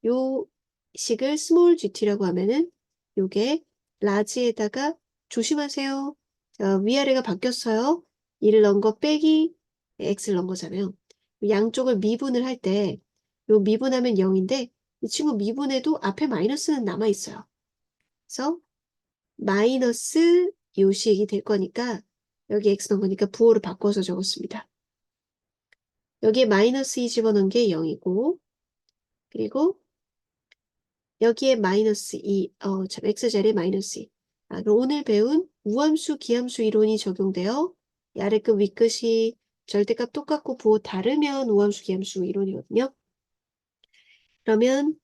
요 식을 스몰 gt라고 하면은 요게 라지에다가 조심하세요. 자, 위아래가 바뀌었어요. 1을 넣은 거 빼기 x를 넣은 거잖아요. 양쪽을 미분을 할 때 요 미분하면 0인데 이 친구 미분해도 앞에 마이너스는 남아있어요. 그래서 마이너스 요식이 될 거니까 여기 x 넣은 거니까 부호를 바꿔서 적었습니다. 여기에 마이너스 2 집어넣은 게 0이고 그리고 여기에 마이너스 2, x자리에 마이너스 2. 그럼 오늘 배운 우함수, 기함수 이론이 적용되어 이 아래끝 윗끝이 절대값 똑같고 부호 다르면 우함수, 기함수 이론이거든요. 그러면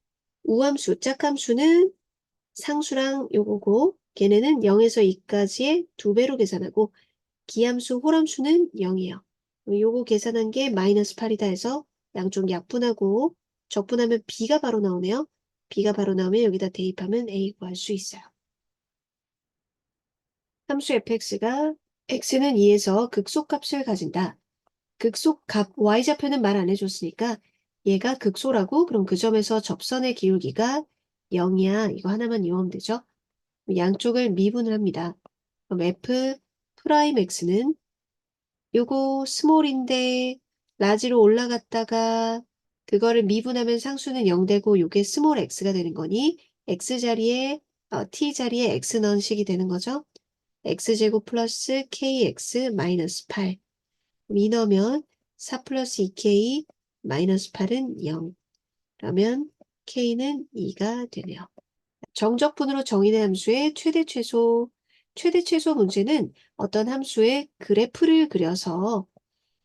우함수, 짝함수는 상수랑 요거고 걔네는 0에서 2까지의 2배로 계산하고 기함수, 홀함수는 0이에요. 요거 계산한 게 마이너스 8이다 해서 양쪽 약분하고 적분하면 b가 바로 나오네요. b가 바로 나오면 여기다 대입하면 a 구할 수 있어요. 함수 fx가 x는 2에서 극소값을 가진다. 극소값 y좌표는 말 안 해줬으니까 얘가 극소라고 그럼 그 점에서 접선의 기울기가 0이야. 이거 하나만 이용하면 되죠. 양쪽을 미분을 합니다. 그럼 f 프라임 x는 요거 스몰인데 라지로 올라갔다가 그거를 미분하면 상수는 0 되고 요게 스몰 x가 되는 거니 x 자리에 t 자리에 x 넣은 식이 되는 거죠. x제곱 플러스 kx 마이너스 8 이 넣으면 4 플러스 2k 마이너스 8은 0. 그러면 K는 2가 되네요. 정적분으로 정의된 함수의 최대 최소. 최대 최소 문제는 어떤 함수의 그래프를 그려서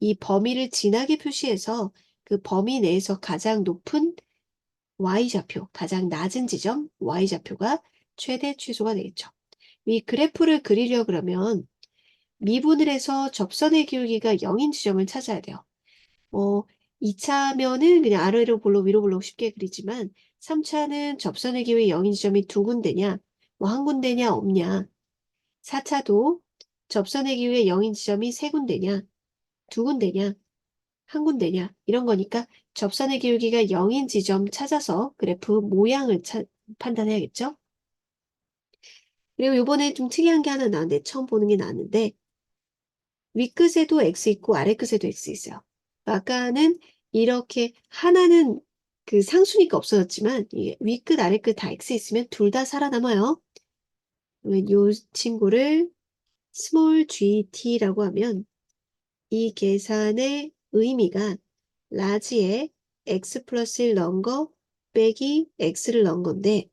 이 범위를 진하게 표시해서 그 범위 내에서 가장 높은 Y좌표, 가장 낮은 지점 Y좌표가 최대 최소가 되겠죠. 이 그래프를 그리려 그러면 미분을 해서 접선의 기울기가 0인 지점을 찾아야 돼요. 2차면은 그냥 아래로 볼록 위로 볼록 쉽게 그리지만 3차는 접선의 기울기 0인 지점이 두 군데냐, 뭐 한 군데냐 없냐. 4차도 접선의 기울기 0인 지점이 세 군데냐, 두 군데냐, 한 군데냐 이런 거니까 접선의 기울기가 0인 지점 찾아서 그래프 모양을 판단해야겠죠. 그리고 이번에 좀 특이한 게 하나 나왔는데 처음 보는 게 나왔는데 윗끝에도 X 있고 아래끝에도 X 있어요. 아까는 이렇게 하나는 그 상수니까 없어졌지만 윗끝 아래끝 다 X 있으면 둘 다 살아남아요. 그러면 이 친구를 small gt라고 하면 이 계산의 의미가 라지에 x 플러스 1 넣은 거 빼기 x를 넣은 건데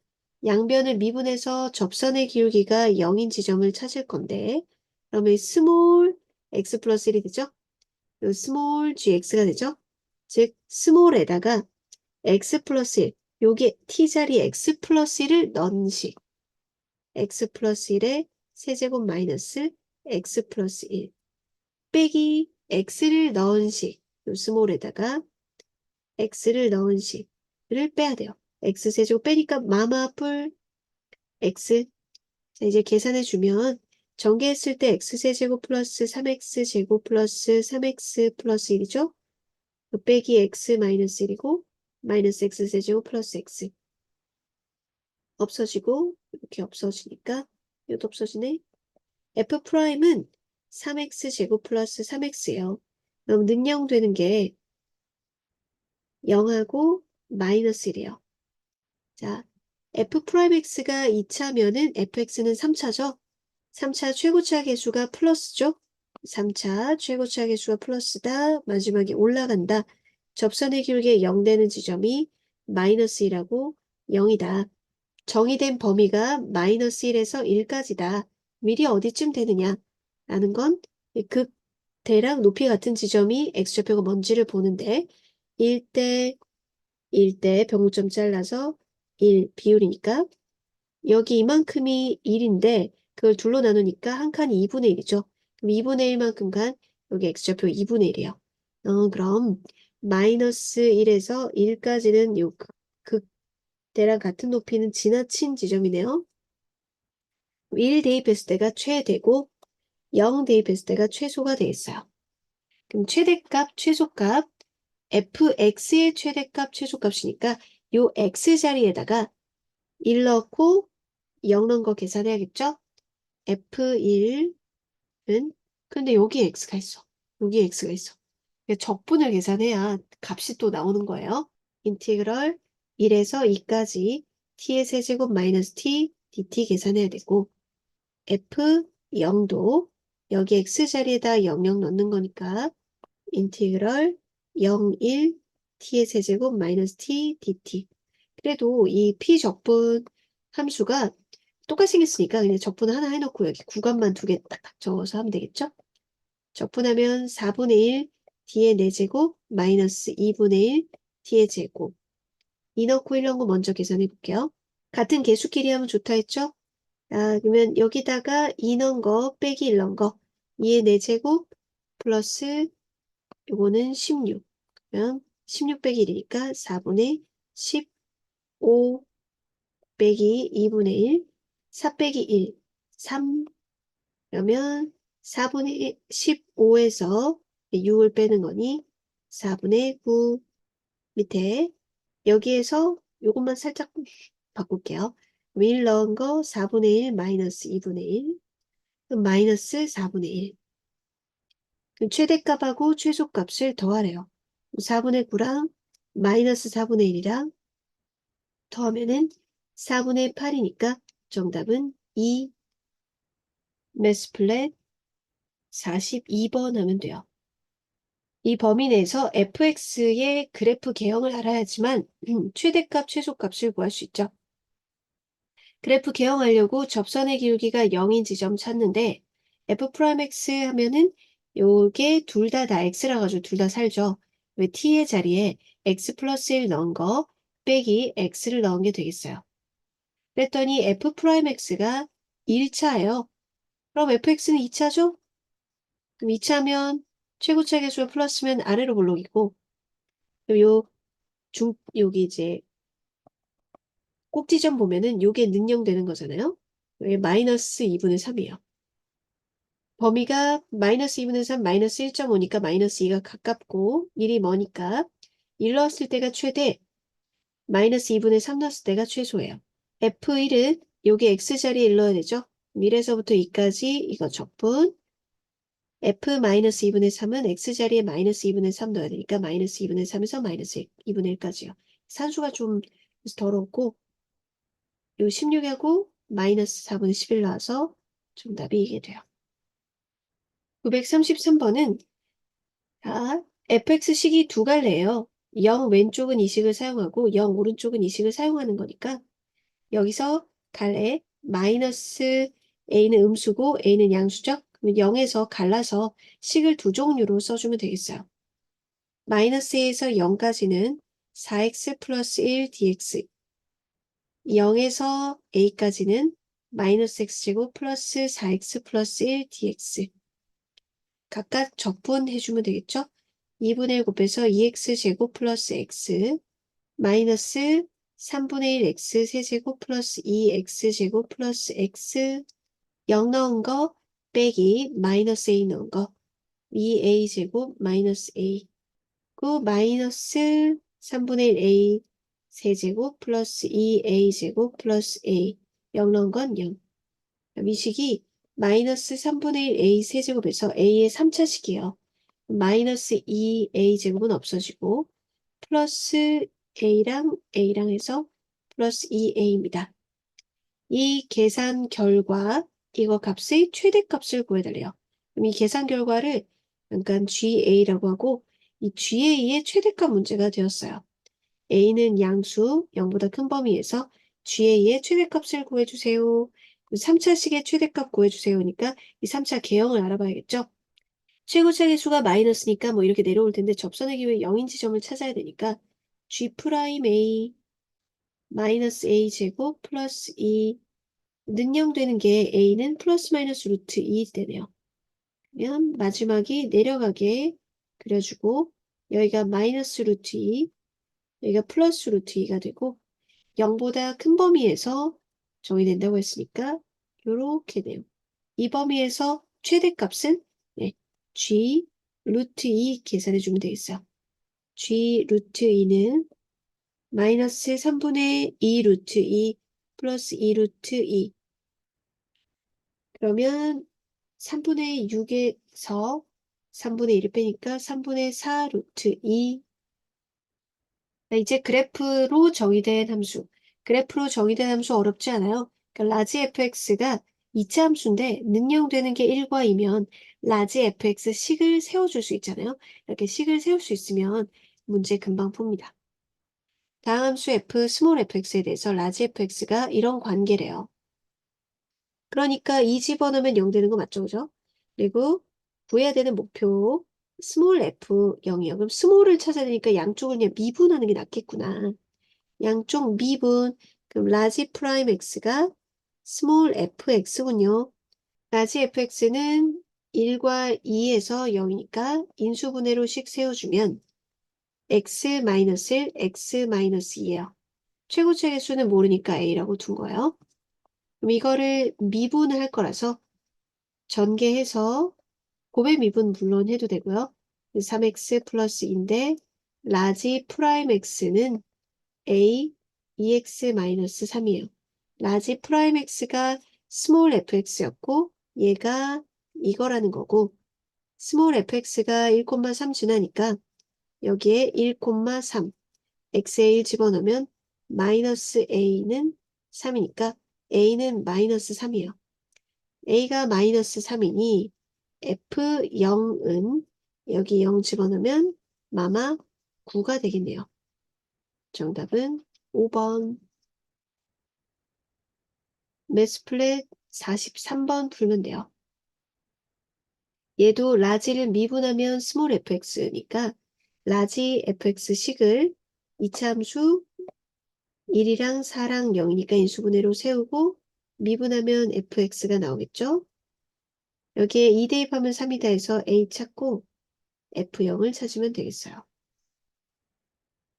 양변을 미분해서 접선의 기울기가 0인 지점을 찾을 건데 그러면 스몰 x 플러스 1이 되죠? 스몰 gx가 되죠? 즉 스몰에다가 x 플러스 1 요게 t자리 x 플러스 1을 넣은 식 x 플러스 1의 세제곱 마이너스 x 플러스 1 빼기 x를 넣은 식, 요 스몰에다가 x를 넣은 식을 빼야 돼요. x 세제곱 빼니까 마마뿔 x. 자, 이제 계산해 주면 전개했을 때 x 세제곱 플러스 3x 제곱 플러스 3x 플러스 1이죠? 빼기 x 마이너스 1이고 마이너스 x 세제곱 플러스 x 없어지고 이렇게 없어지니까 이것도 없어지네. f 프라임은 3x 제곱 플러스 3x예요. 그럼 능량되는 게 0하고 마이너스 1이에요. 자, f 프라임 x가 2차면은 fx는 3차죠? 3차 최고차 계수가 플러스죠? 3차 최고차 계수가 플러스다. 마지막에 올라간다. 접선의 기울기에 0 되는 지점이 마이너스 1하고 0이다. 정의된 범위가 마이너스 1에서 1까지다. 미리 어디쯤 되느냐? 라는 건 그 대략 높이 같은 지점이 x좌표가 뭔지를 보는데 1대 1대 병점 잘라서 1 비율이니까 여기 이만큼이 1인데 그걸 둘로 나누니까 한 칸이 2분의 1이죠. 그럼 2분의 1만큼 간 여기 x좌표 2분의 1이에요. 그럼 마이너스 1에서 1까지는 요 극대랑 같은 높이는 지나친 지점이네요. 1 대입했을 때가 최대고 0 대입했을 때가 최소가 되겠어요. 그럼 최대값, 최소값 fx의 최대값, 최소값이니까 요 x 자리에다가 1 넣고 0 넣은 거 계산해야겠죠? f1은 근데 여기 x가 있어. 여기 x가 있어. 적분을 계산해야 값이 또 나오는 거예요. 인티그럴 1에서 2까지 t의 세제곱 마이너스 t dt 계산해야 되고 f0도 여기 x 자리에다 00 넣는 거니까 인티그럴 0, 1 t의 세제곱 마이너스 t dt. 그래도 이 p적분 함수가 똑같이 생겼으니까 그냥 적분 하나 해놓고 여기 구간만 두 개 딱 적어서 하면 되겠죠? 적분하면 4분의 1 d의 4제곱 마이너스 2분의 1 d의 제곱 2 넣고 1 넣은 거 먼저 계산해 볼게요. 같은 개수끼리 하면 좋다 했죠? 그러면 여기다가 2 넣은 거 빼기 1 넣은 거 2의 4제곱 플러스 요거는 16. 그러면 16 빼기 1이니까 4분의 15 빼기 2분의 1, 4 빼기 1, 3. 그러면 4분의 15에서 6을 빼는 거니 4분의 9 밑에 여기에서 요것만 살짝 바꿀게요. 1 넣은 거 4분의 1 마이너스 2분의 1 그럼 마이너스 4분의 1 그럼 최대값하고 최소값을 더하래요. 4분의 9랑 마이너스 4분의 1이랑 더하면은 4분의 8이니까 정답은 2 매스 플랫 42번 하면 돼요. 이 범위 내에서 fx의 그래프 개형을 알아야지만 최대값, 최소값을 구할 수 있죠. 그래프 개형하려고 접선의 기울기가 0인 지점 찾는데 f'x 하면은 요게 둘 다 x라 가지고 둘 다 살죠. 왜 t의 자리에 x 플러스 1 넣은 거 빼기 x를 넣은 게 되겠어요. 그랬더니 f'x가 1차예요. 그럼 fx는 2차죠? 그럼 2차면 최고차 계수가 플러스면 아래로 볼록이고 여기 이제 꼭지점 보면은 요게 능령되는 거잖아요. 여기 마이너스 2분의 3이에요. 범위가 마이너스 2분의 3, 마이너스 1.5니까 마이너스 2가 가깝고 1이 머니까 1 넣었을 때가 최대, 마이너스 2분의 3 넣었을 때가 최소예요. F1은 요게 X자리에 1 넣어야 되죠. 1에서부터 2까지 이거 적분, F-2분의 3은 X자리에 마이너스 2분의 3 넣어야 되니까 마이너스 2분의 3에서 마이너스 2분의 1까지요. 산수가 좀 더럽고 요 16하고 마이너스 4분의 11 나와서 정답이 이게 돼요. 933번은 fx식이 두 갈래예요. 0 왼쪽은 이 식을 사용하고 0 오른쪽은 이 식을 사용하는 거니까 여기서 갈래 마이너스 a는 음수고 a는 양수죠. 그러면 0에서 갈라서 식을 두 종류로 써주면 되겠어요. 마이너스 a에서 0까지는 4x 플러스 1 dx 0에서 a까지는 마이너스 x제곱 플러스 4x 플러스 1 dx 각각 적분해주면 되겠죠? 2분의 1 곱해서 2x제곱 플러스 x 마이너스 3분의 1 x 세제곱 플러스 2x제곱 플러스 x 0 넣은 거 빼기 마이너스 a 넣은 거 2a제곱 마이너스 a 그 마이너스 3분의 1 a 세제곱 플러스 2a제곱 플러스 a 0 넣은 건 0. 미식이 마이너스 3분의 1 a 세제곱에서 a의 3차식이에요. 마이너스 2a제곱은 없어지고 플러스 a랑 해서 플러스 2a입니다. 이 계산 결과 이거 값의 최대값을 구해달래요. 그럼 이 계산 결과를 잠깐 GA라고 하고 이 GA의 최대값 문제가 되었어요. A는 양수 0보다 큰 범위에서 GA의 최대값을 구해주세요. 3차식의 최대값 구해주세요니까 이 3차 개형을 알아봐야겠죠. 최고차 계수가 마이너스니까 뭐 이렇게 내려올 텐데 접선의 기호에 0인 지점을 찾아야 되니까 G'A 마이너스 A 제곱 플러스 2 능령되는 게 A는 플러스 마이너스 루트 2 되네요. 그러면 마지막이 내려가게 그려주고 여기가 마이너스 루트 2 여기가 플러스 루트 2가 되고 0보다 큰 범위에서 정의된다고 했으니까 요렇게 돼요. 이 범위에서 최대값은 네, G 루트 2 계산해주면 되겠어요. G 루트 2는 마이너스 3분의 2 루트 2 플러스 2 루트 2 그러면 3분의 6에서 3분의 1을 빼니까 3분의 4 루트 2 이제 그래프로 정의된 함수 그래프로 정의된 함수 어렵지 않아요. 그러니까 라지 fx가 2차 함수인데 능령되는 게 1과 2면 라지 fx 식을 세워줄 수 있잖아요. 이렇게 식을 세울 수 있으면 문제 금방 풉니다. 다음 함수 f 스몰 fx에 대해서 라지 fx가 이런 관계래요. 그러니까 2 집어넣으면 0 되는 거 맞죠? 그죠? 그리고 구해야 되는 목표 스몰 f 0이요. 그럼 스몰을 찾아야 되니까 양쪽을 그냥 미분하는 게 낫겠구나. 양쪽 미분. 그럼 라지 프라임 x가 스몰 fx군요. 라지 fx는 1과 2에서 0이니까 인수분해로씩 세워주면 x-1, x-2예요. 최고차 계수는 모르니까 a라고 둔 거예요. 그럼 이거를 미분을 할 거라서 전개해서 곱의 미분 물론 해도 되고요. 3x 플러스 2인데 라지 프라임 x는 a 2x 마이너스 3이에요. 라지 프라임 x가 스몰 fx였고 얘가 이거라는 거고 스몰 fx가 1,3 지나니까 여기에 1,3 x에 1 집어넣으면 마이너스 a는 3이니까 a는 마이너스 3이에요. a가 마이너스 3이니 f0은 여기 0 집어넣으면 마마 9가 되겠네요. 정답은 5번. 매스플랫 43번 풀면 돼요. 얘도 라지를 미분하면 스몰 fx니까 라지 fx식을 이차함수 1이랑 4랑 0이니까 인수분해로 세우고 미분하면 fx가 나오겠죠? 여기에 2 대입하면 3이다 해서 a 찾고 f0을 찾으면 되겠어요.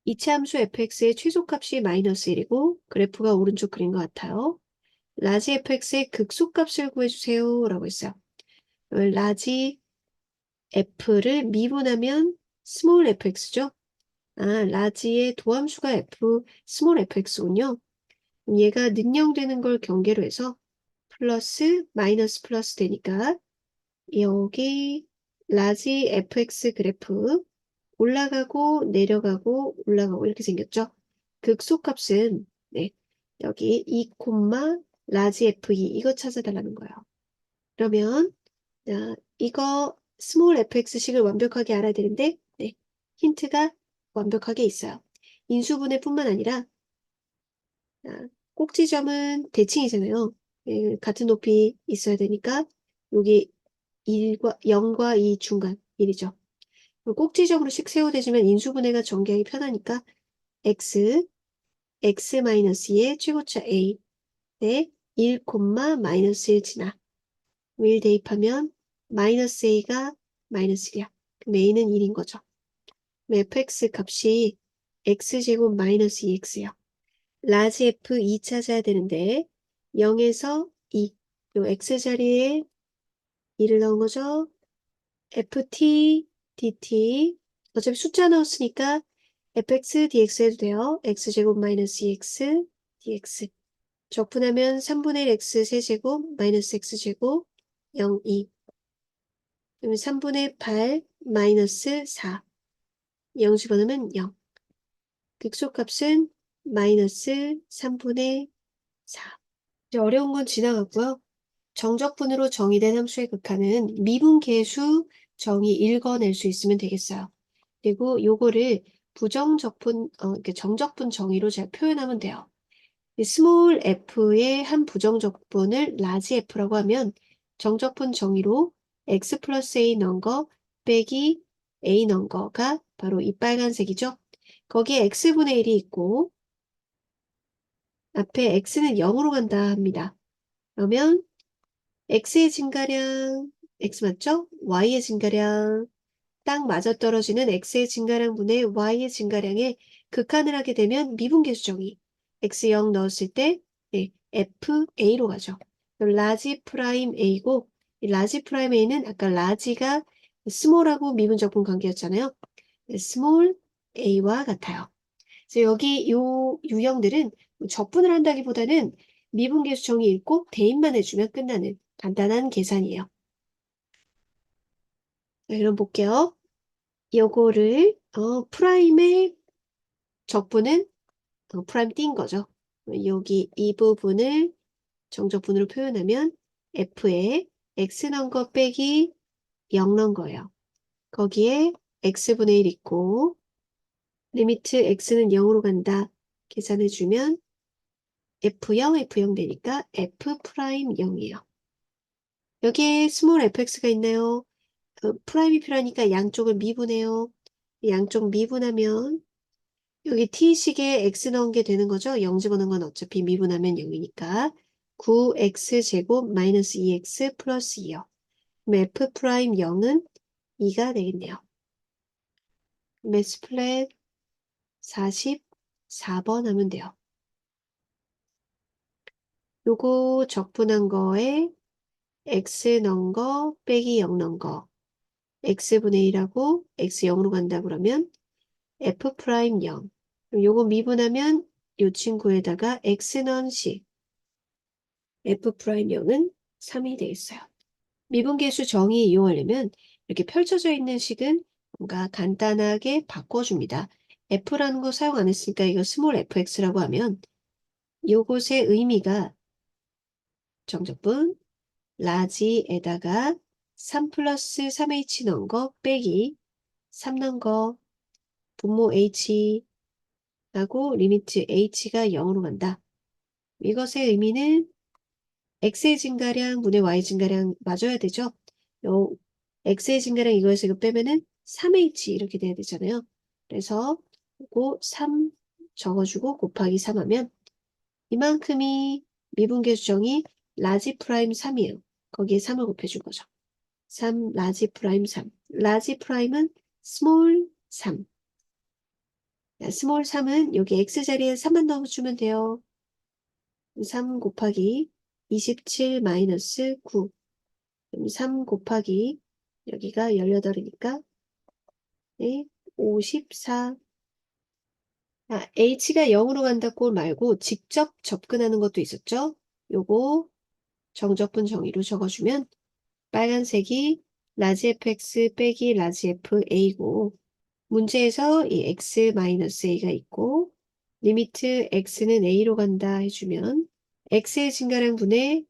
이차함수 fx의 최소값이 마이너스 1이고 그래프가 오른쪽 그린 것 같아요. 라지 fx의 극소값을 구해주세요 라고 했어요. 라지 f를 미분하면 스몰 fx죠. 라지의 도함수가 f, 스몰 fx군요. 얘가 능령되는 걸 경계로 해서 플러스, 마이너스 플러스 되니까 여기 라지 fx 그래프 올라가고 내려가고 올라가고 이렇게 생겼죠. 극소값은 네, 여기 2, 라지 f2 이거 찾아달라는 거예요. 그러면 이거 스몰 fx식을 완벽하게 알아야 되는데 네, 힌트가 완벽하게 있어요. 인수분해뿐만 아니라 꼭지점은 대칭이잖아요. 예, 같은 높이 있어야 되니까 여기 1과 0과 2 중간 1이죠. 꼭지점으로씩 세워대주면 인수분해가 전개하기 편하니까 x-2의 최고차 a 네, 1, 마이너스 1 지나 1 대입하면 마이너스 a가 마이너스 1이야. 그럼 a는 1인 거죠. fx 값이 x제곱 마이너스 2x요. 라지 f 2 찾아야 되는데 0에서 2, 요 x 자리에 2를 넣은 거죠. ft, dt 어차피 숫자 넣었으니까 fx, dx 해도 돼요. x제곱 마이너스 2x, dx 적분하면 3분의 1 x 세제곱 마이너스 x제곱 0, 2 그러면 3분의 8 마이너스 4 0 집어넣으면 0 극소값은 마이너스 3분의 4 이제 어려운 건 지나갔고요. 정적분으로 정의된 함수의 극한은 미분계수 정의 읽어낼 수 있으면 되겠어요. 그리고 요거를 부정적분, 이렇게 정적분 정의로 잘 표현하면 돼요. 스몰 f의 한 부정적분을 라지 f라고 하면 정적분 정의로 x 플러스 a 넣은 거 빼기 a 넣은 거가 바로 이 빨간색이죠. 거기에 x분의 1이 있고 앞에 x는 0으로 간다 합니다. 그러면 x의 증가량 x 맞죠? y의 증가량 딱 맞아떨어지는 x의 증가량분의 y의 증가량에 극한을 하게 되면 미분계수 정의 x0 넣었을 때 네, fa로 가죠. 라지 프라임 a고 라지 프라임 a는 아까 라지가 스몰하고 미분적분 관계였잖아요. 스몰 a와 같아요. 그래서 여기 요 유형들은 적분을 한다기보다는 미분계수 정의 읽고 대입만 해주면 끝나는 간단한 계산이에요. 자, 그럼 볼게요. 요거를 프라임의 적분은 프라임 띈 거죠. 여기 이 부분을 정적분으로 표현하면 f에 x 넣은 거 빼기 0 넣은 거예요. 거기에 x분의 1 있고 리미트 x는 0으로 간다. 계산해주면 f0 되니까 f 프라임 0이에요. 여기에 스몰 fx가 있나요? 프라임이 필요하니까 양쪽을 미분해요. 양쪽 미분하면 여기 t식에 x 넣은 게 되는 거죠. 0 집어넣은 건 어차피 미분하면 0이니까 9x제곱 마이너스 2x 플러스 2요. 그럼 f 프라임 0은 2가 되겠네요. 매스 플랫 44번 하면 돼요. 요거 적분한 거에 x 넣은 거 빼기 0 넣은 거 x분의 1하고 x 0으로 간다 그러면 f 프라임 0 그럼 요거 미분하면 요 친구에다가 x 넣은 식 f 프라임 0은 3이 되겠어요. 미분계수 정의 이용하려면 이렇게 펼쳐져 있는 식은 뭔가 간단하게 바꿔줍니다. f라는 거 사용 안 했으니까 이거 스몰 fx라고 하면 요것의 의미가 정적분 라지에다가 3 플러스 3H 넣은 거 빼기 3 넣은 거 분모 H 하고 리미트 H가 0으로 간다. 이것의 의미는 X의 증가량 분의 Y 증가량 맞아야 되죠. 요 X의 증가량 이거에서 이거 빼면은 3H 이렇게 돼야 되잖아요. 그래서 이거 3 적어주고 곱하기 3 하면 이만큼이 미분계 수정이 라지 프라임 3이에요. 거기에 3을 곱해준 거죠. 3 라지 프라임 3. 라지 프라임은 스몰 3. 스몰 3은 여기 X 자리에 3만 넣어주면 돼요. 3 곱하기 27 마이너스 9. 3 곱하기 여기가 18이니까 네, 54. H가 0으로 간다 꼴 말고 직접 접근하는 것도 있었죠. 요거 정적분 정의로 적어주면 빨간색이 라지 fx 빼기 라지 fa고 문제에서 이 x-a가 있고 리미트 x는 a로 간다 해주면 x의 증가량 분의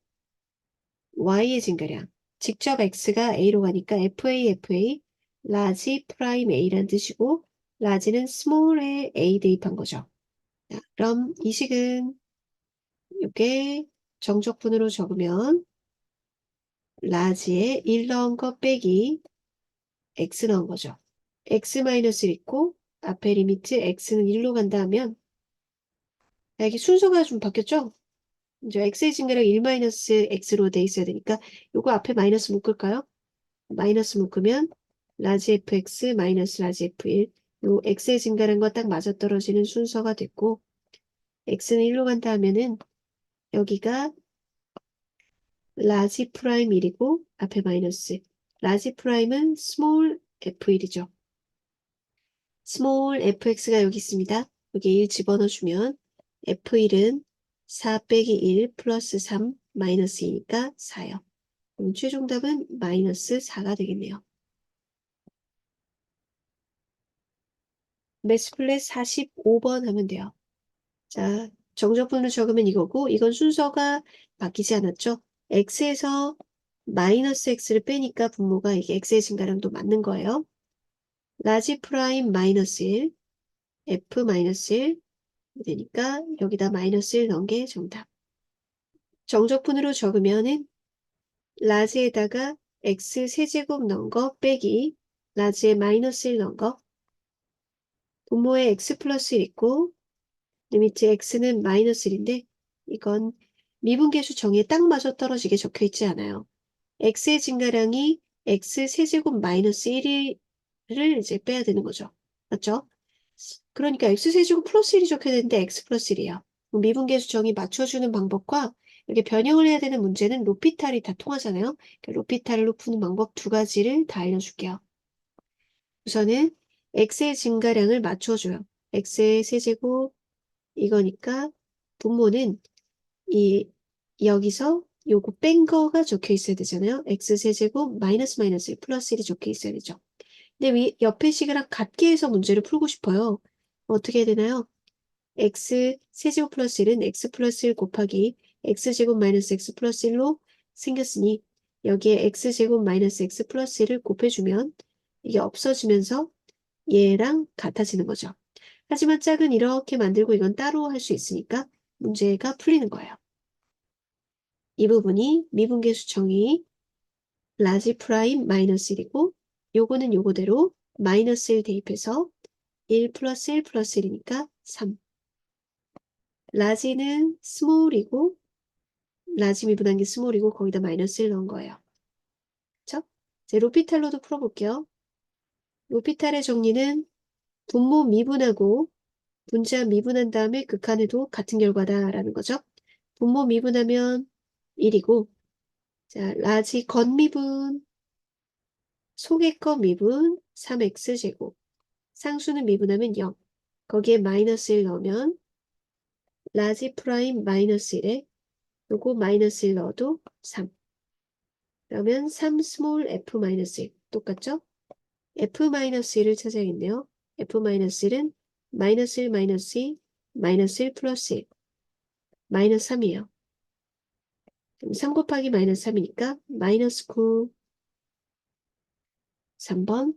y의 증가량 직접 x가 a로 가니까 fa 라지 프라임 a란 뜻이고 라지는 스몰에 a 대입한 거죠. 자, 그럼 이 식은 이게 정적분으로 적으면 라지에 1 넣은 거 빼기 x 넣은 거죠. x-1 있고 앞에 리미트 x는 1로 간다 하면 여기 순서가 좀 바뀌었죠? 이제 x의 증가량 1-x로 돼 있어야 되니까 요거 앞에 마이너스 묶을까요? 마이너스 묶으면 라지 fx 마이너스 라지 f1 요 x의 증가량과 딱 맞아떨어지는 순서가 됐고 x는 1로 간다 하면은 여기가 라지 프라임 1이고 앞에 마이너스 라지 프라임은 스몰 f1이죠. 스몰 fx가 여기 있습니다. 여기 1 집어넣어주면 f1은 4 빼기 1 플러스 3 마이너스 2니까 4요. 그럼 최종답은 마이너스 4가 되겠네요. 매스플랫 45번 하면 돼요. 자, 정적분을 적으면 이거고 이건 순서가 바뀌지 않았죠? x에서 마이너스 x를 빼니까 분모가 이게 x의 증가량도 맞는 거예요. 라지 프라임 마이너스 1, f 마이너스 1 되니까 여기다 마이너스 1 넣은 게 정답. 정적분으로 적으면은 라지에다가 x 세제곱 넣은 거 빼기 라지에 마이너스 1 넣은 거 분모에 x 플러스 1 있고 리미트 x는 마이너스 1인데 이건 미분계수 정의에 딱 맞아 떨어지게 적혀 있지 않아요. x의 증가량이 x 세제곱 마이너스 1을 이제 빼야 되는 거죠. 맞죠? 그러니까 x 세제곱 플러스 1이 적혀야 되는데 x 플러스 1이에요. 미분계수 정의 맞춰주는 방법과 이렇게 변형을 해야 되는 문제는 로피탈이 다 통하잖아요. 로피탈로 푸는 방법 두 가지를 다 알려줄게요. 우선은 x의 증가량을 맞춰줘요. x의 세제곱 이거니까 분모는 이 여기서 요거 뺀 거가 적혀 있어야 되잖아요. x 세제곱 마이너스 마이너스 1 플러스 1이 적혀 있어야 되죠. 근데 옆에 식이랑 같게 해서 문제를 풀고 싶어요. 어떻게 해야 되나요? x 세제곱 플러스 1은 x 플러스 1 곱하기 x제곱 마이너스 x 플러스 1로 생겼으니 여기에 x제곱 마이너스 x 플러스 1을 곱해주면 이게 없어지면서 얘랑 같아지는 거죠. 하지만 짝은 이렇게 만들고 이건 따로 할 수 있으니까 문제가 풀리는 거예요. 이 부분이 미분계수 정의 라지 프라임 마이너스 1이고 요거는 요거대로 마이너스 1 대입해서 1 플러스 1 플러스 1이니까 3. 라지는 스몰이고 라지 미분한 게 스몰이고 거기다 마이너스 1 넣은 거예요. 그쵸? 이제 로피탈로도 풀어볼게요. 로피탈의 정리는 분모 미분하고 분자 미분한 다음에 극한해도 같은 결과다라는 거죠. 분모 미분하면 1이고 자 라지 건미분 속의 거 미분 3x제곱 상수는 미분하면 0 거기에 마이너스 1 넣으면 라지 프라임 마이너스 1에 요거 마이너스 1 넣어도 3 그러면 3 스몰 f 마이너스 1 똑같죠? f 마이너스 1을 찾아야겠네요. f 마이너스 1은 마이너스 1 마이너스 2 마이너스 1 플러스 1 마이너스 3이에요. 그럼 3 곱하기 마이너스 3이니까 마이너스 9 3번